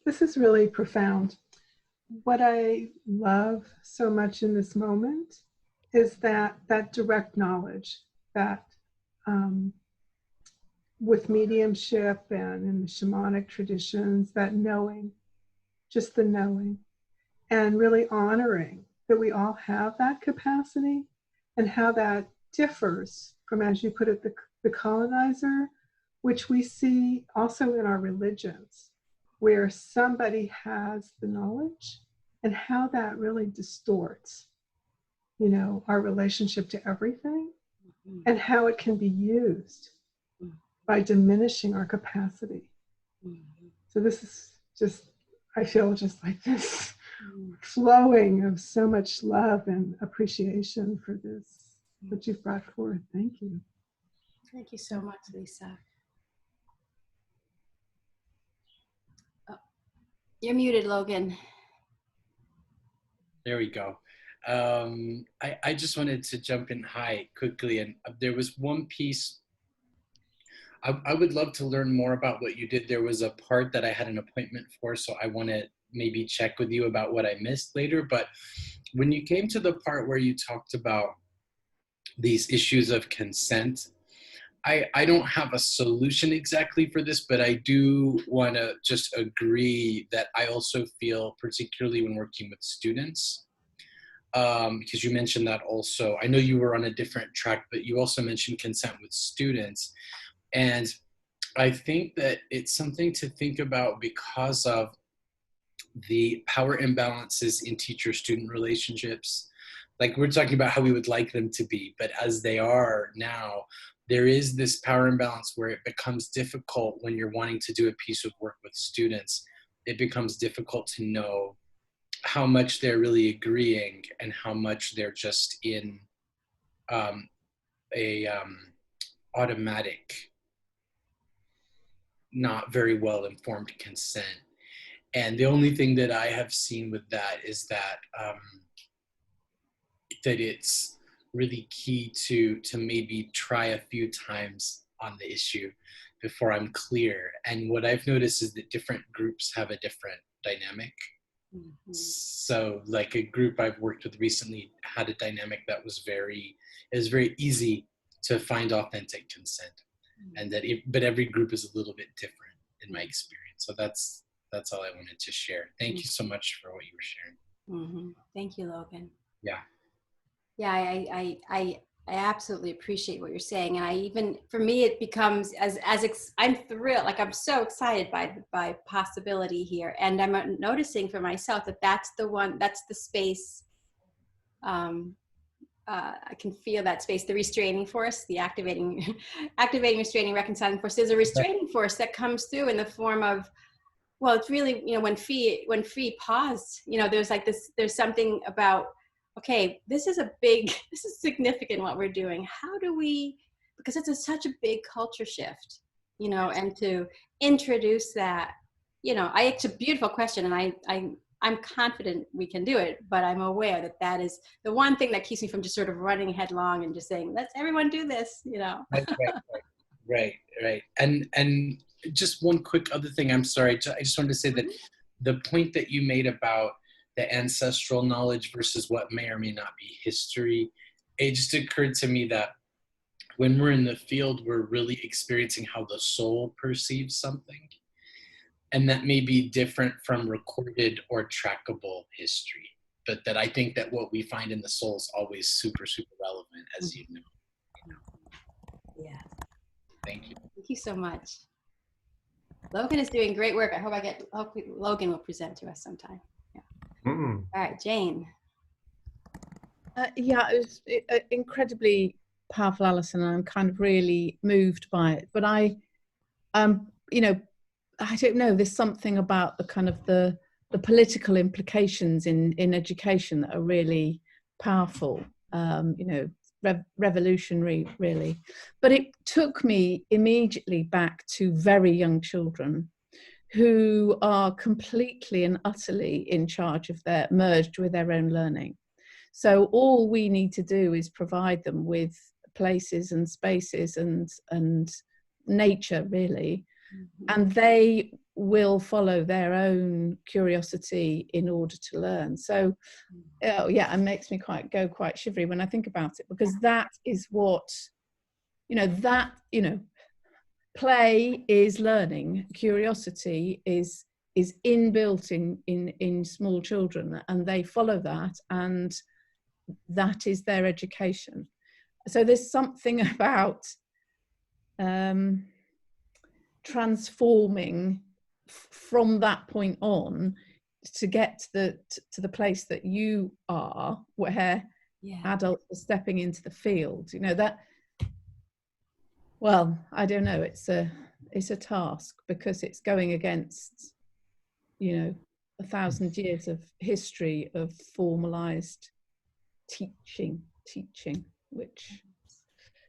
this is really profound. what I love so much in this moment is that direct knowledge that with mediumship and in the shamanic traditions, that knowing, just the knowing, and really honoring that we all have that capacity, and how that differs from, as you put it, the colonizer, which we see also in our religions, where somebody has the knowledge, and how that really distorts, you know, our relationship to everything, and how it can be used by diminishing our capacity. So this is just, I feel just like this flowing of so much love and appreciation for this, what you've brought forward. Thank you. Thank you so much, Lisa. Oh, you're muted, Logan. There we go. I just wanted to jump in high quickly, and there was one piece. I would love to learn more about what you did. There was a part that I had an appointment for, so I want to maybe check with you about what I missed later. But when you came to the part where you talked about these issues of consent, I don't have a solution exactly for this, but I do want to just agree that I also feel, particularly when working with students, because you mentioned that also. I know you were on a different track, but you also mentioned consent with students. And I think that it's something to think about because of the power imbalances in teacher-student relationships. Like, we're talking about how we would like them to be, but as they are now, there is this power imbalance where it becomes difficult when you're wanting to do a piece of work with students. It becomes difficult to know how much they're really agreeing and how much they're just in automatic, not very well informed consent. And the only thing that I have seen with that is that that it's really key to maybe try a few times on the issue before I'm clear. And what I've noticed is that different groups have a different dynamic. Mm-hmm. So like a group I've worked with recently had a dynamic that was very easy to find authentic consent. Mm-hmm. And that but every group is a little bit different in my experience. So that's all I wanted to share. Thank you so much for what you were sharing. Mm-hmm. Thank you, Logan. Yeah. Yeah, I absolutely appreciate what you're saying, and I even, for me, it becomes I'm thrilled, like I'm so excited by possibility here, and I'm noticing for myself that that's the space. I can feel that space, the restraining force, the activating, restraining, reconciling force. There's a restraining force that comes through in the form of, well, it's really, you know, when Fee paused, you know, there's something about, okay, this is significant what we're doing. How do we, because it's such a big culture shift, you know, and to introduce that, you know, it's a beautiful question, and I'm confident we can do it, but I'm aware that is the one thing that keeps me from just sort of running headlong and just saying, let's everyone do this, you know. Right. And just one quick other thing, I'm sorry, I just wanted to say that the point that you made about the ancestral knowledge versus what may or may not be history, it just occurred to me that when we're in the field, we're really experiencing how the soul perceives something. And that may be different from recorded or trackable history. But that I think that what we find in the soul is always super, super relevant, as you know. Yeah. Thank you. Thank you so much. Logan is doing great work. I hope Logan will present to us sometime. Yeah. All right, Jane. Yeah, it was incredibly powerful, Alison, and I'm kind of really moved by it. But you know, I don't know, there's something about the kind of the political implications in education that are really powerful, you know, revolutionary, really. But it took me immediately back to very young children who are completely and utterly in charge of merged with their own learning. So all we need to do is provide them with places and spaces and nature, really. Mm-hmm. And they will follow their own curiosity in order to learn. So yeah, it makes me go quite shivery when I think about it, because that is what, play is learning, curiosity is inbuilt in small children, and they follow that, and that is their education. So there's something about transforming from that point on to get to the place that you are, where adults are stepping into the field. That, well, I don't know, it's a task, because it's going against 1,000 years of history of formalized teaching, which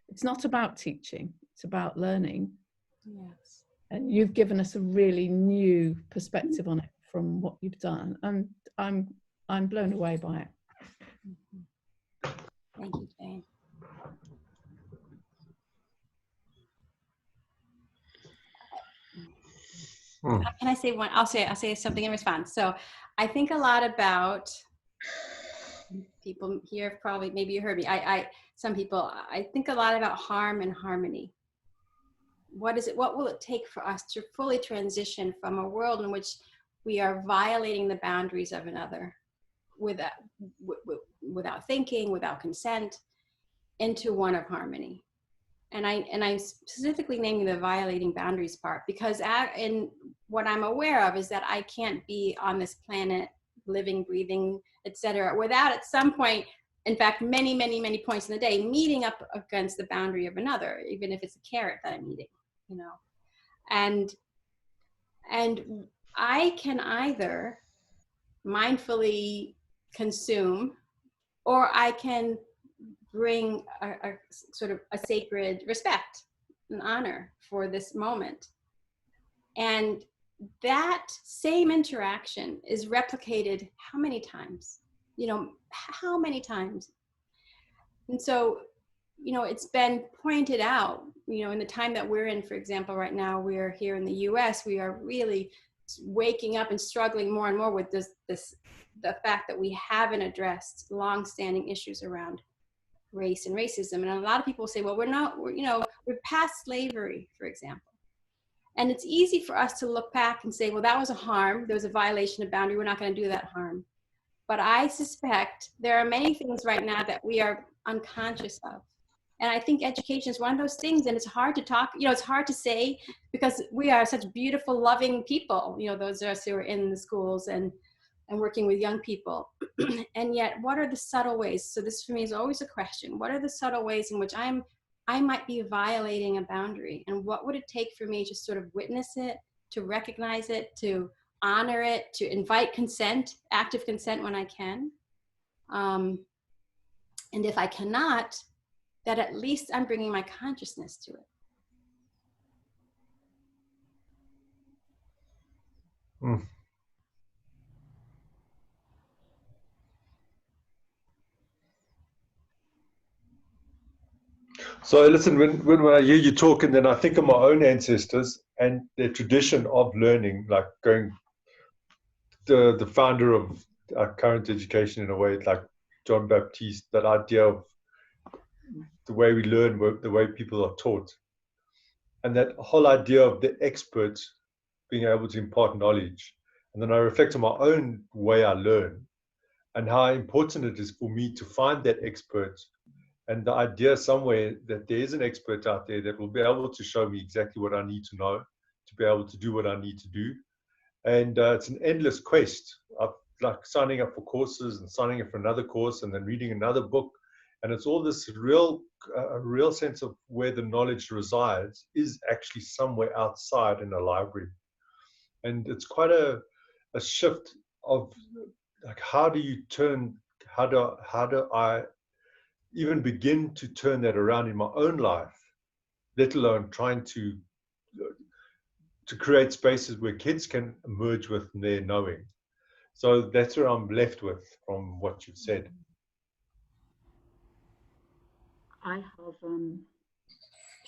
it's not about teaching, it's about learning. Yes. And you've given us a really new perspective on it from what you've done, and I'm blown away by it. Thank you, Jane. Can I say one? I'll say something in response. So I think a lot about people here, probably, maybe you heard me. Some people, I think a lot about harm and harmony. What will it take for us to fully transition from a world in which we are violating the boundaries of another without thinking, without consent, into one of harmony? And I'm specifically naming the violating boundaries part, because in what I'm aware of is that I can't be on this planet living, breathing, etc., without at some point, in fact, many, many, many points in the day, meeting up against the boundary of another, even if it's a carrot that I'm eating, and I can either mindfully consume, or I can bring a sort of a sacred respect and honor for this moment. And that same interaction is replicated how many times? How many times? And so, it's been pointed out, in the time that we're in, for example, right now, we're here in the US, we are really waking up and struggling more and more with the fact that we haven't addressed long-standing issues around race and racism. And a lot of people say, well, we're past slavery, for example. And it's easy for us to look back and say, well, that was a harm. There was a violation of boundary. We're not going to do that harm. But I suspect there are many things right now that we are unconscious of. And I think education is one of those things, and it's hard to talk, it's hard to say, because we are such beautiful, loving people, those of us who are in the schools and working with young people. And yet, what are the subtle ways? So this for me is always a question. What are the subtle ways in which I might be violating a boundary? And what would it take for me to sort of witness it, to recognize it, to honor it, to invite consent, active consent when I can? And if I cannot, that at least I'm bringing my consciousness to it. Mm. So listen, when I hear you talk, and then I think of my own ancestors and their tradition of learning, like the founder of our current education in a way, like John Baptiste, that idea of the way we learn, the way people are taught. And that whole idea of the expert being able to impart knowledge. And then I reflect on my own way I learn and how important it is for me to find that expert, and the idea somewhere that there is an expert out there that will be able to show me exactly what I need to know to be able to do what I need to do. And it's an endless quest of like signing up for courses and signing up for another course and then reading another book. And it's all this real sense of where the knowledge resides is actually somewhere outside in a library. And it's quite a shift of like, how do I even begin to turn that around in my own life, let alone trying to create spaces where kids can emerge with their knowing. So that's what I'm left with from what you've said. I have,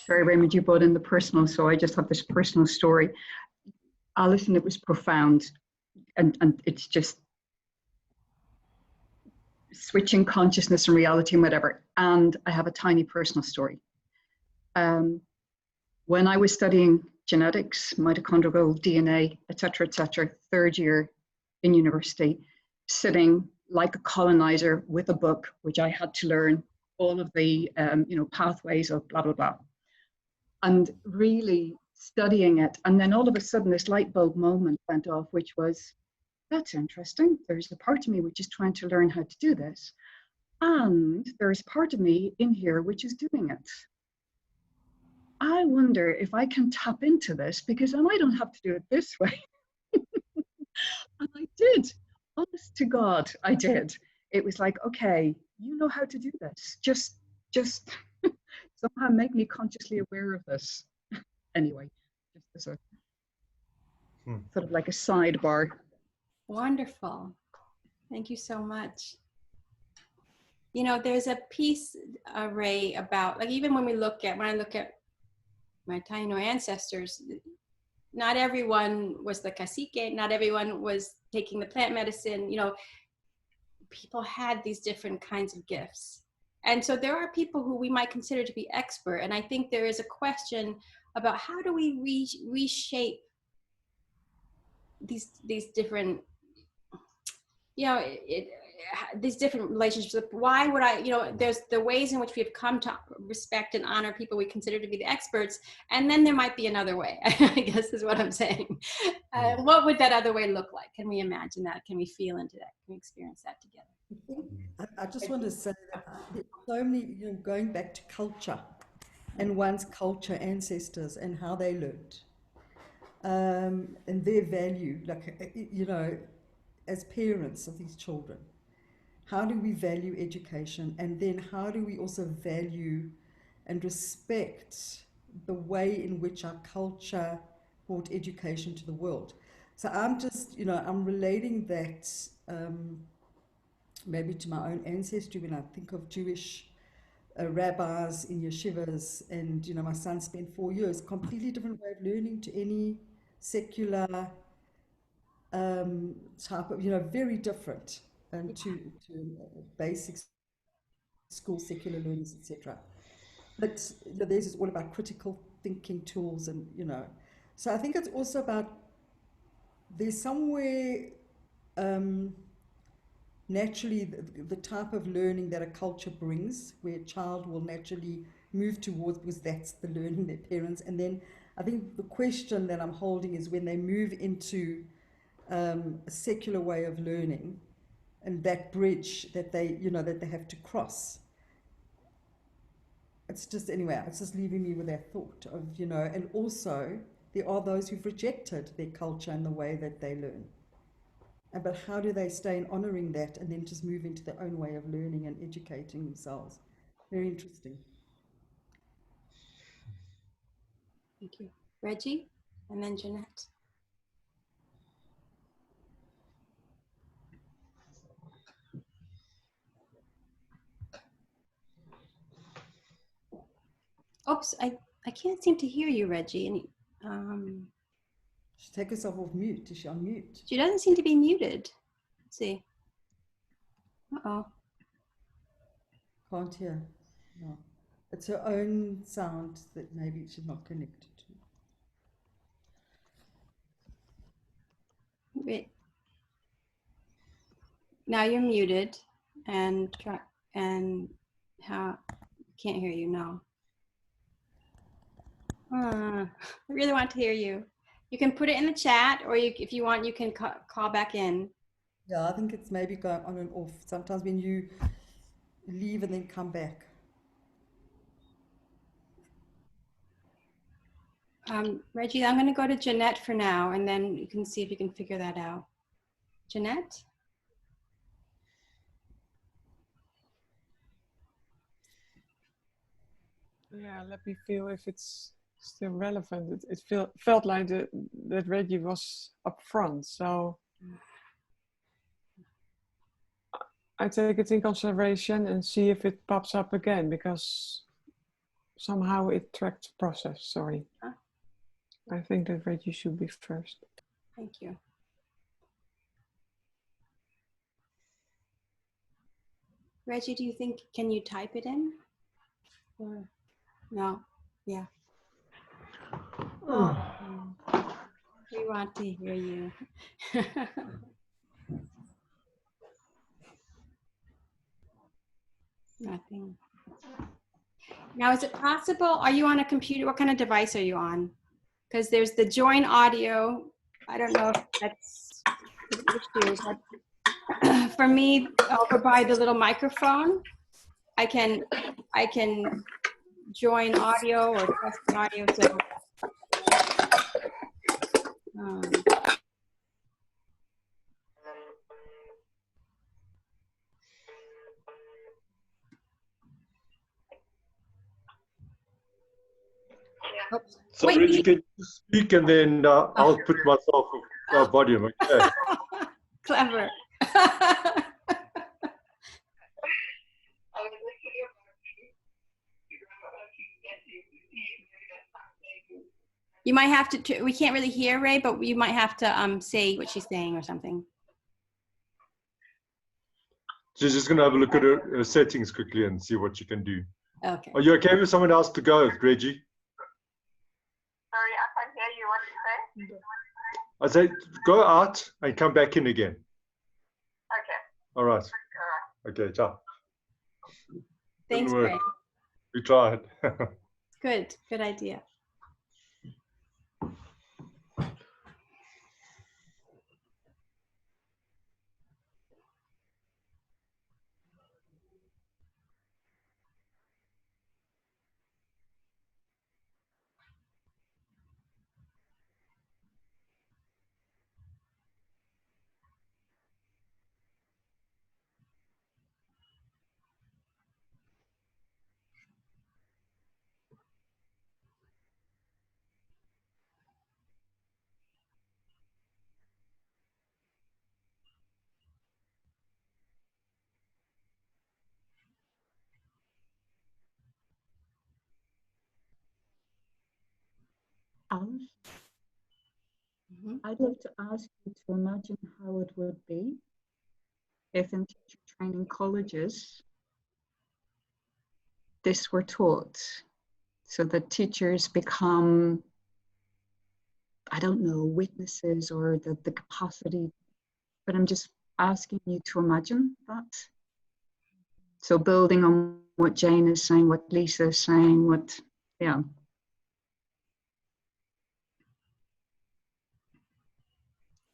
sorry, Raymond, you brought in the personal, so I just have this personal story. Alison, it was profound, and it's just switching consciousness and reality and whatever. And I have a tiny personal story. When I was studying genetics, mitochondrial DNA, etc., third year in university, sitting like a colonizer with a book, which I had to learn all of the pathways of blah, blah, blah. And really studying it. And then all of a sudden this light bulb moment went off, which was, that's interesting. There's a part of me which is trying to learn how to do this. And there's part of me in here which is doing it. I wonder if I can tap into this, because then I don't have to do it this way. And I did. Honest to God, I did. It was like, okay, you know how to do this. Just somehow make me consciously aware of this. Anyway, just as a sort of like a sidebar. Wonderful. Thank you so much. You know, there's a piece, Ray, about, like, even when I look at my Taino ancestors, not everyone was the cacique, not everyone was taking the plant medicine. You know, people had these different kinds of gifts. And so there are people who we might consider to be expert. And I think there is a question about how do we reshape these different, you know, these different relationships. Why would I, you know, there's the ways in which we've come to respect and honor people we consider to be the experts. And then there might be another way, I guess is what I'm saying. What would that other way look like? Can we imagine that? Can we feel into that? Can we experience that together? I just want to say that there's so many, you know, going back to culture and one's culture, ancestors, and how they learned, and their value, like, you know, as parents of these children. How do we value education? And then how do we also value and respect the way in which our culture brought education to the world? So I'm just, you know, I'm relating that maybe to my own ancestry when I think of Jewish rabbis in yeshivas, and, you know, my son spent 4 years, completely different way of learning to any secular type of, you know, very different to basic school secular learners, etc. But, you know, theirs is all about critical thinking tools, and, you know, so I think it's also about, there's somewhere naturally the type of learning that a culture brings, where a child will naturally move towards, because that's the learning their parents. And then I think the question that I'm holding is when they move into a secular way of learning, and that bridge that they, you know, that they have to cross. It's just, anyway, it's just leaving me with that thought of, you know, and also there are those who've rejected their culture and the way that they learn. But how do they stay in honoring that and then just move into their own way of learning and educating themselves? Very interesting. Thank you. Reggie, and then Jeanette. Oops, I can't seem to hear you, Reggie. And She take herself off mute. Is she on mute? she doesn't seem to be muted. Let's see. Uh-oh. Can't hear. No. It's her own sound that maybe she's not connected to. Wait. Now you're muted, and how? Can't hear you. No. I really want to hear you. You can put it in the chat, or if you want, you can call back in. Yeah, I think it's maybe going on and off. Sometimes when you leave and then come back. Reggie, I'm going to go to Jeanette for now, and then you can see if you can figure that out. Jeanette? Yeah, let me feel if it's still relevant. It felt like that Reggie was up front, so I take it in consideration and see if it pops up again, because somehow it tracked process. Sorry. I think that Reggie should be first. Thank you. Reggie, do you think, can you type it in? Or no? Yeah. We want to hear you. Nothing. Now, is it possible, are you on a computer? What kind of device are you on? Because there's the join audio. I don't know if that's the issue, but for me, over by the little microphone, I can join audio or test the audio. So, oops. So Wait, Reggie, can you speak and then I'll put myself volume. Okay. Clever. You might have to, we can't really hear Ray, but you might have to say what she's saying or something. She's just going to have a look at her settings quickly and see what you can do. Okay. Are you okay with someone else to go, Reggie? Sorry, I can't hear you. What did you say? I say go out and come back in again. Okay. All right. Okay, ciao. Thanks, Didn't work. Ray. We tried. Good idea. Alice, Mhm. I'd love to ask you to imagine how it would be if in teacher training colleges this were taught, so that teachers become, I don't know, witnesses or the capacity, but I'm just asking you to imagine that. So building on what Jane is saying, what Lisa is saying, yeah.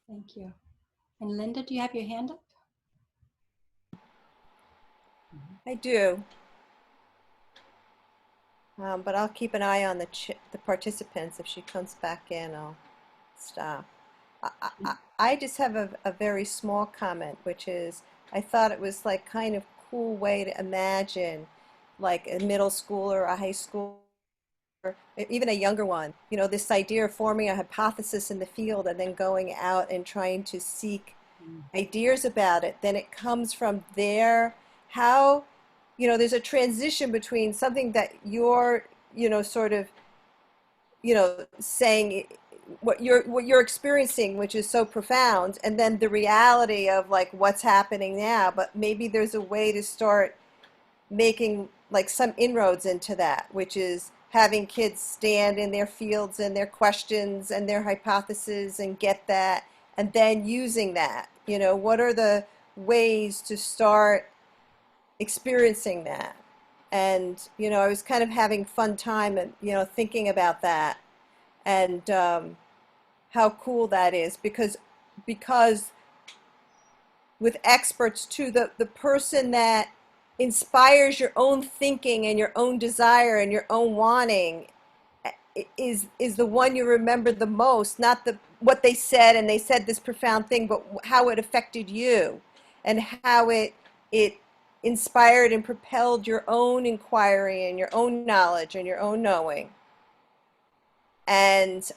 Thank you. And Linda, do you have your hand up? I do. But I'll keep an eye on the participants. If she comes back in, I'll stop. I just have a very small comment, which is I thought it was like kind of cool way to imagine like a middle schooler, a high schooler, even a younger one, you know, this idea of forming a hypothesis in the field and then going out and trying to seek ideas about it. Then it comes from there. How, you know, there's a transition between something that you're, you know, sort of, you know, saying what you're experiencing, which is so profound, and then the reality of like what's happening now. But maybe there's a way to start making like some inroads into that, which is having kids stand in their fields and their questions and their hypotheses and get that, and then using that, you know, what are the ways to start experiencing that? And, you know, I was kind of having fun time and, you know, thinking about that and how cool that is, because with experts too, the person that inspires your own thinking and your own desire and your own wanting is the one you remember the most, not what they said and they said this profound thing, but how it affected you and how it inspired and propelled your own inquiry and your own knowledge and your own knowing. And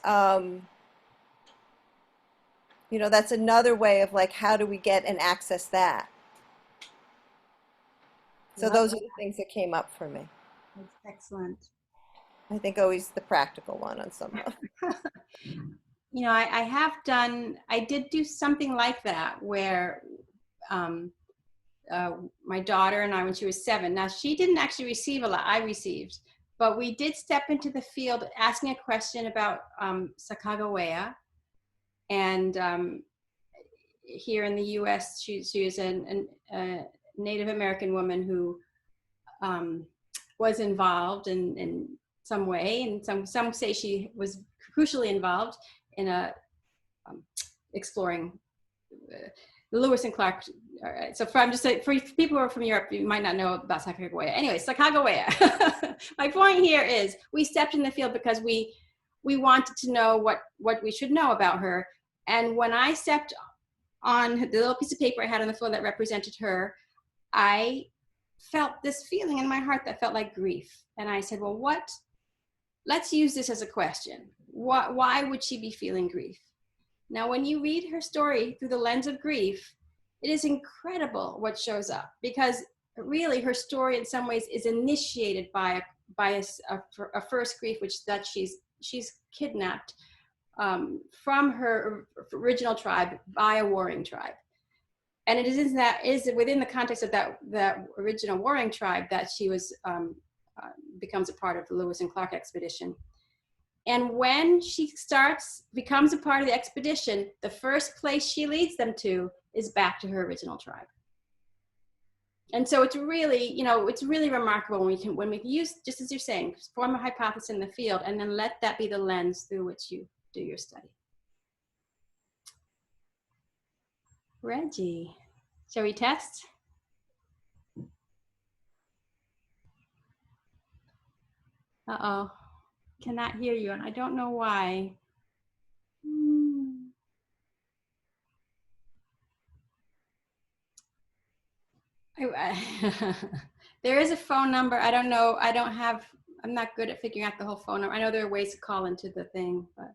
you know, that's another way of like, how do we get and access that? So those are the things that came up for me. That's excellent. I think always the practical one on some level. you know, I did do something like that where my daughter and I, when she was 7, now she didn't actually receive a lot, I received, but we did step into the field asking a question about Sacagawea. And here in the US, she is a Native American woman who was involved in some way, and some say she was crucially involved in exploring the Lewis and Clark. So I'm just saying, for people who are from Europe, you might not know about Sacagawea. Anyway, Sacagawea. My point here is we stepped in the field because we wanted to know what we should know about her. And when I stepped on the little piece of paper I had on the floor that represented her, I felt this feeling in my heart that felt like grief. And I said, well, let's use this as a question. Why would she be feeling grief? Now, when you read her story through the lens of grief, it is incredible what shows up, because really her story in some ways is initiated by a first grief, which that she's kidnapped from her original tribe by a warring tribe. And it is within the context of that original warring tribe that she becomes a part of the Lewis and Clark expedition. And when she becomes a part of the expedition, the first place she leads them to is back to her original tribe. And so it's really remarkable when we use, just as you're saying, form a hypothesis in the field and then let that be the lens through which you do your study. Reggie, shall we test? Uh-oh, cannot hear you, and I don't know why. There is a phone number. I don't know. I'm not good at figuring out the whole phone number. I know there are ways to call into the thing, but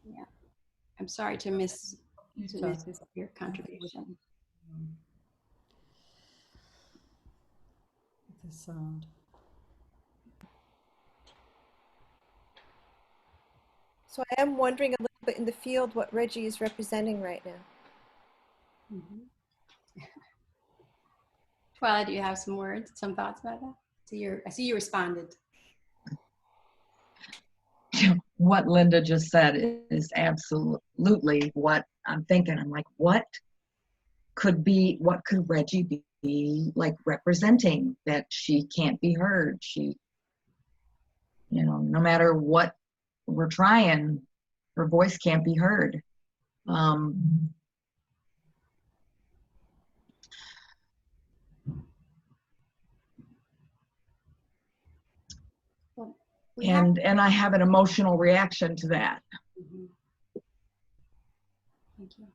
yeah, I'm sorry to miss your contribution. The sound. So I am wondering a little bit in the field what Reggie is representing right now. Mm-hmm. Twyla, do you have some words, some thoughts about that? I see you responded. What Linda just said is absolutely what I'm thinking. I'm like, what could Reggie be like representing, that she can't be heard? She, no matter what we're trying, her voice can't be heard. And I have an emotional reaction to that. Mm-hmm. Thank you.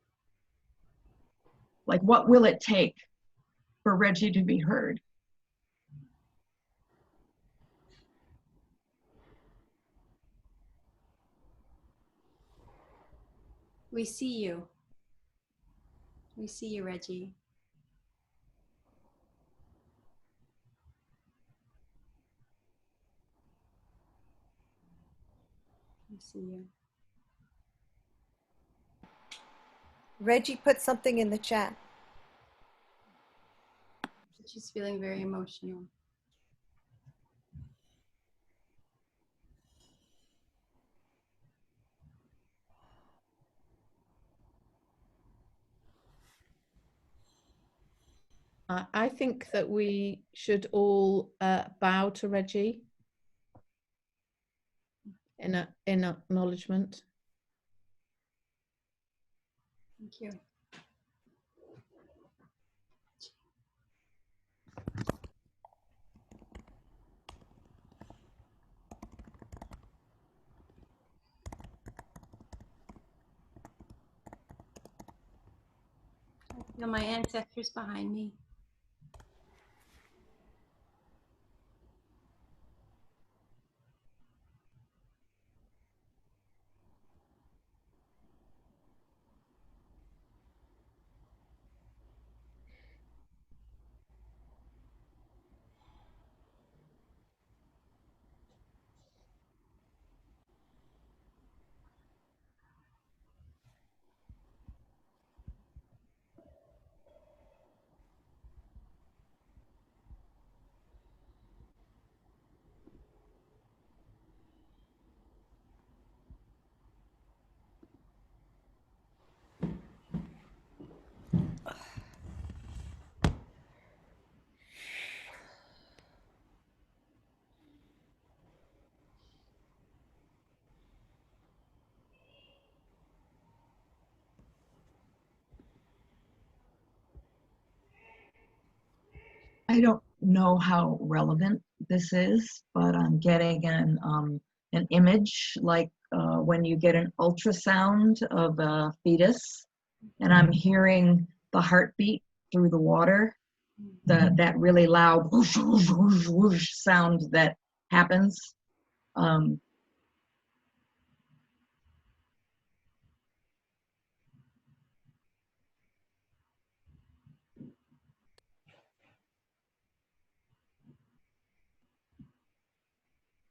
Like, what will it take for Reggie to be heard? We see you. We see you, Reggie. We see you. Reggie put something in the chat. She's feeling very emotional. I think that we should all bow to Reggie in acknowledgement. Thank you. I feel my ancestors behind me. I don't know how relevant this is, but I'm getting an image like when you get an ultrasound of a fetus, and I'm hearing the heartbeat through the water, that really loud whoosh, whoosh, whoosh, whoosh sound that happens.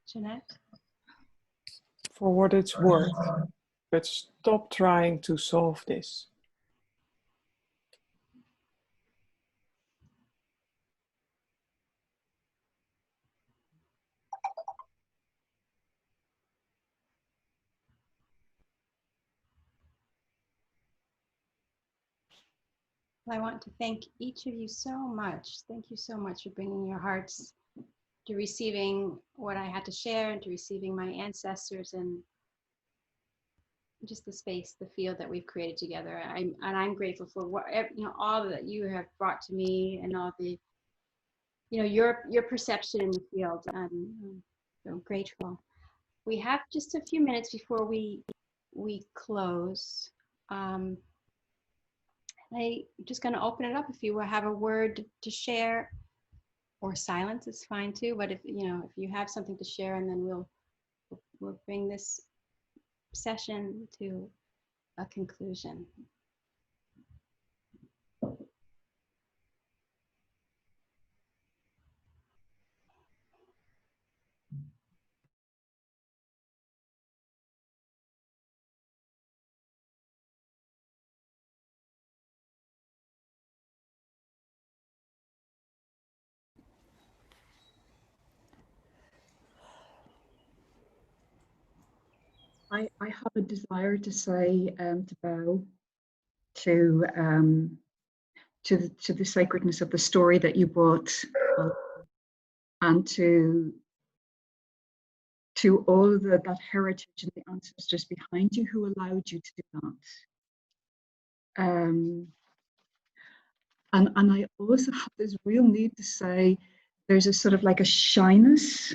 Jeanette? For what it's worth, but stop trying to solve this. I want to thank each of you so much. Thank you so much for bringing your hearts to receiving what I had to share and to receiving my ancestors and just the space, the field that we've created together. I'm grateful for what, all that you have brought to me and all the, your perception in the field. I'm so grateful. We have just a few minutes before we close. I'm just going to open it up. If you have a word to share, or silence is fine too. But if you have something to share, and then we'll bring this session to a conclusion. I have a desire to say, to bow to the sacredness of the story that you brought, and to all of that heritage and the ancestors behind you who allowed you to do that. And I also have this real need to say there's a sort of like a shyness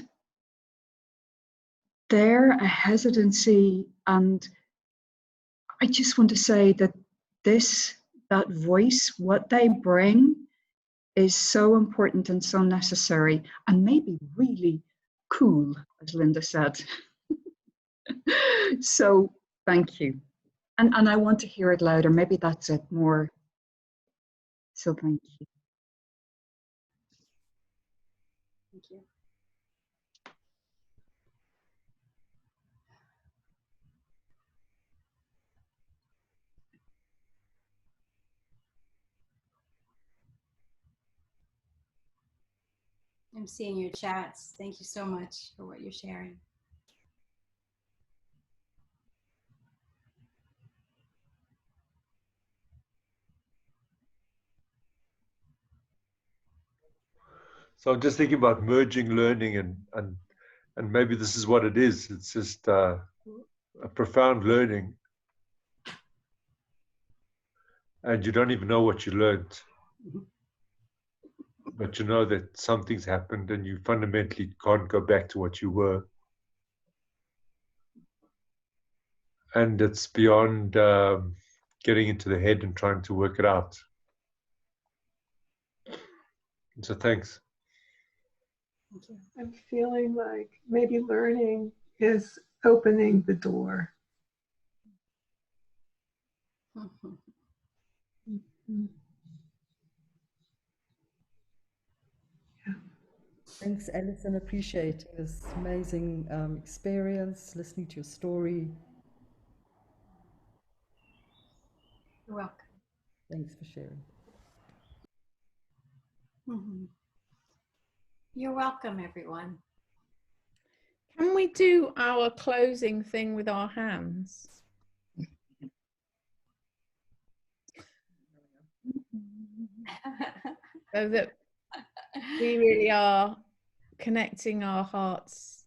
there, a hesitancy, and I just want to say that that voice, what they bring, is so important and so necessary, and maybe really cool, as Linda said. So thank you. And I want to hear it louder. Maybe that's it more. So thank you. Thank you. I'm seeing your chats. Thank you so much for what you're sharing. So I'm just thinking about merging learning and maybe this is what it is. It's just a profound learning. And you don't even know what you learned. But you know that something's happened and you fundamentally can't go back to what you were. And it's beyond getting into the head and trying to work it out. So thanks. Thank you. I'm feeling like maybe learning is opening the door. Mm-hmm. Yeah. Thanks, Alison. Appreciate this amazing experience, listening to your story. You're welcome. Thanks for sharing. Mm-hmm. You're welcome, everyone. Can we do our closing thing with our hands? So that we really are connecting our hearts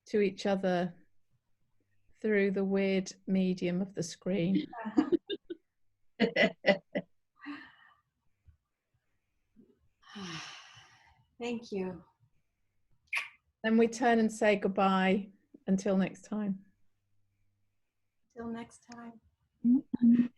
to each other through the weird medium of the screen. Thank you. Then we turn and say goodbye until next time. Till next time. Mhm.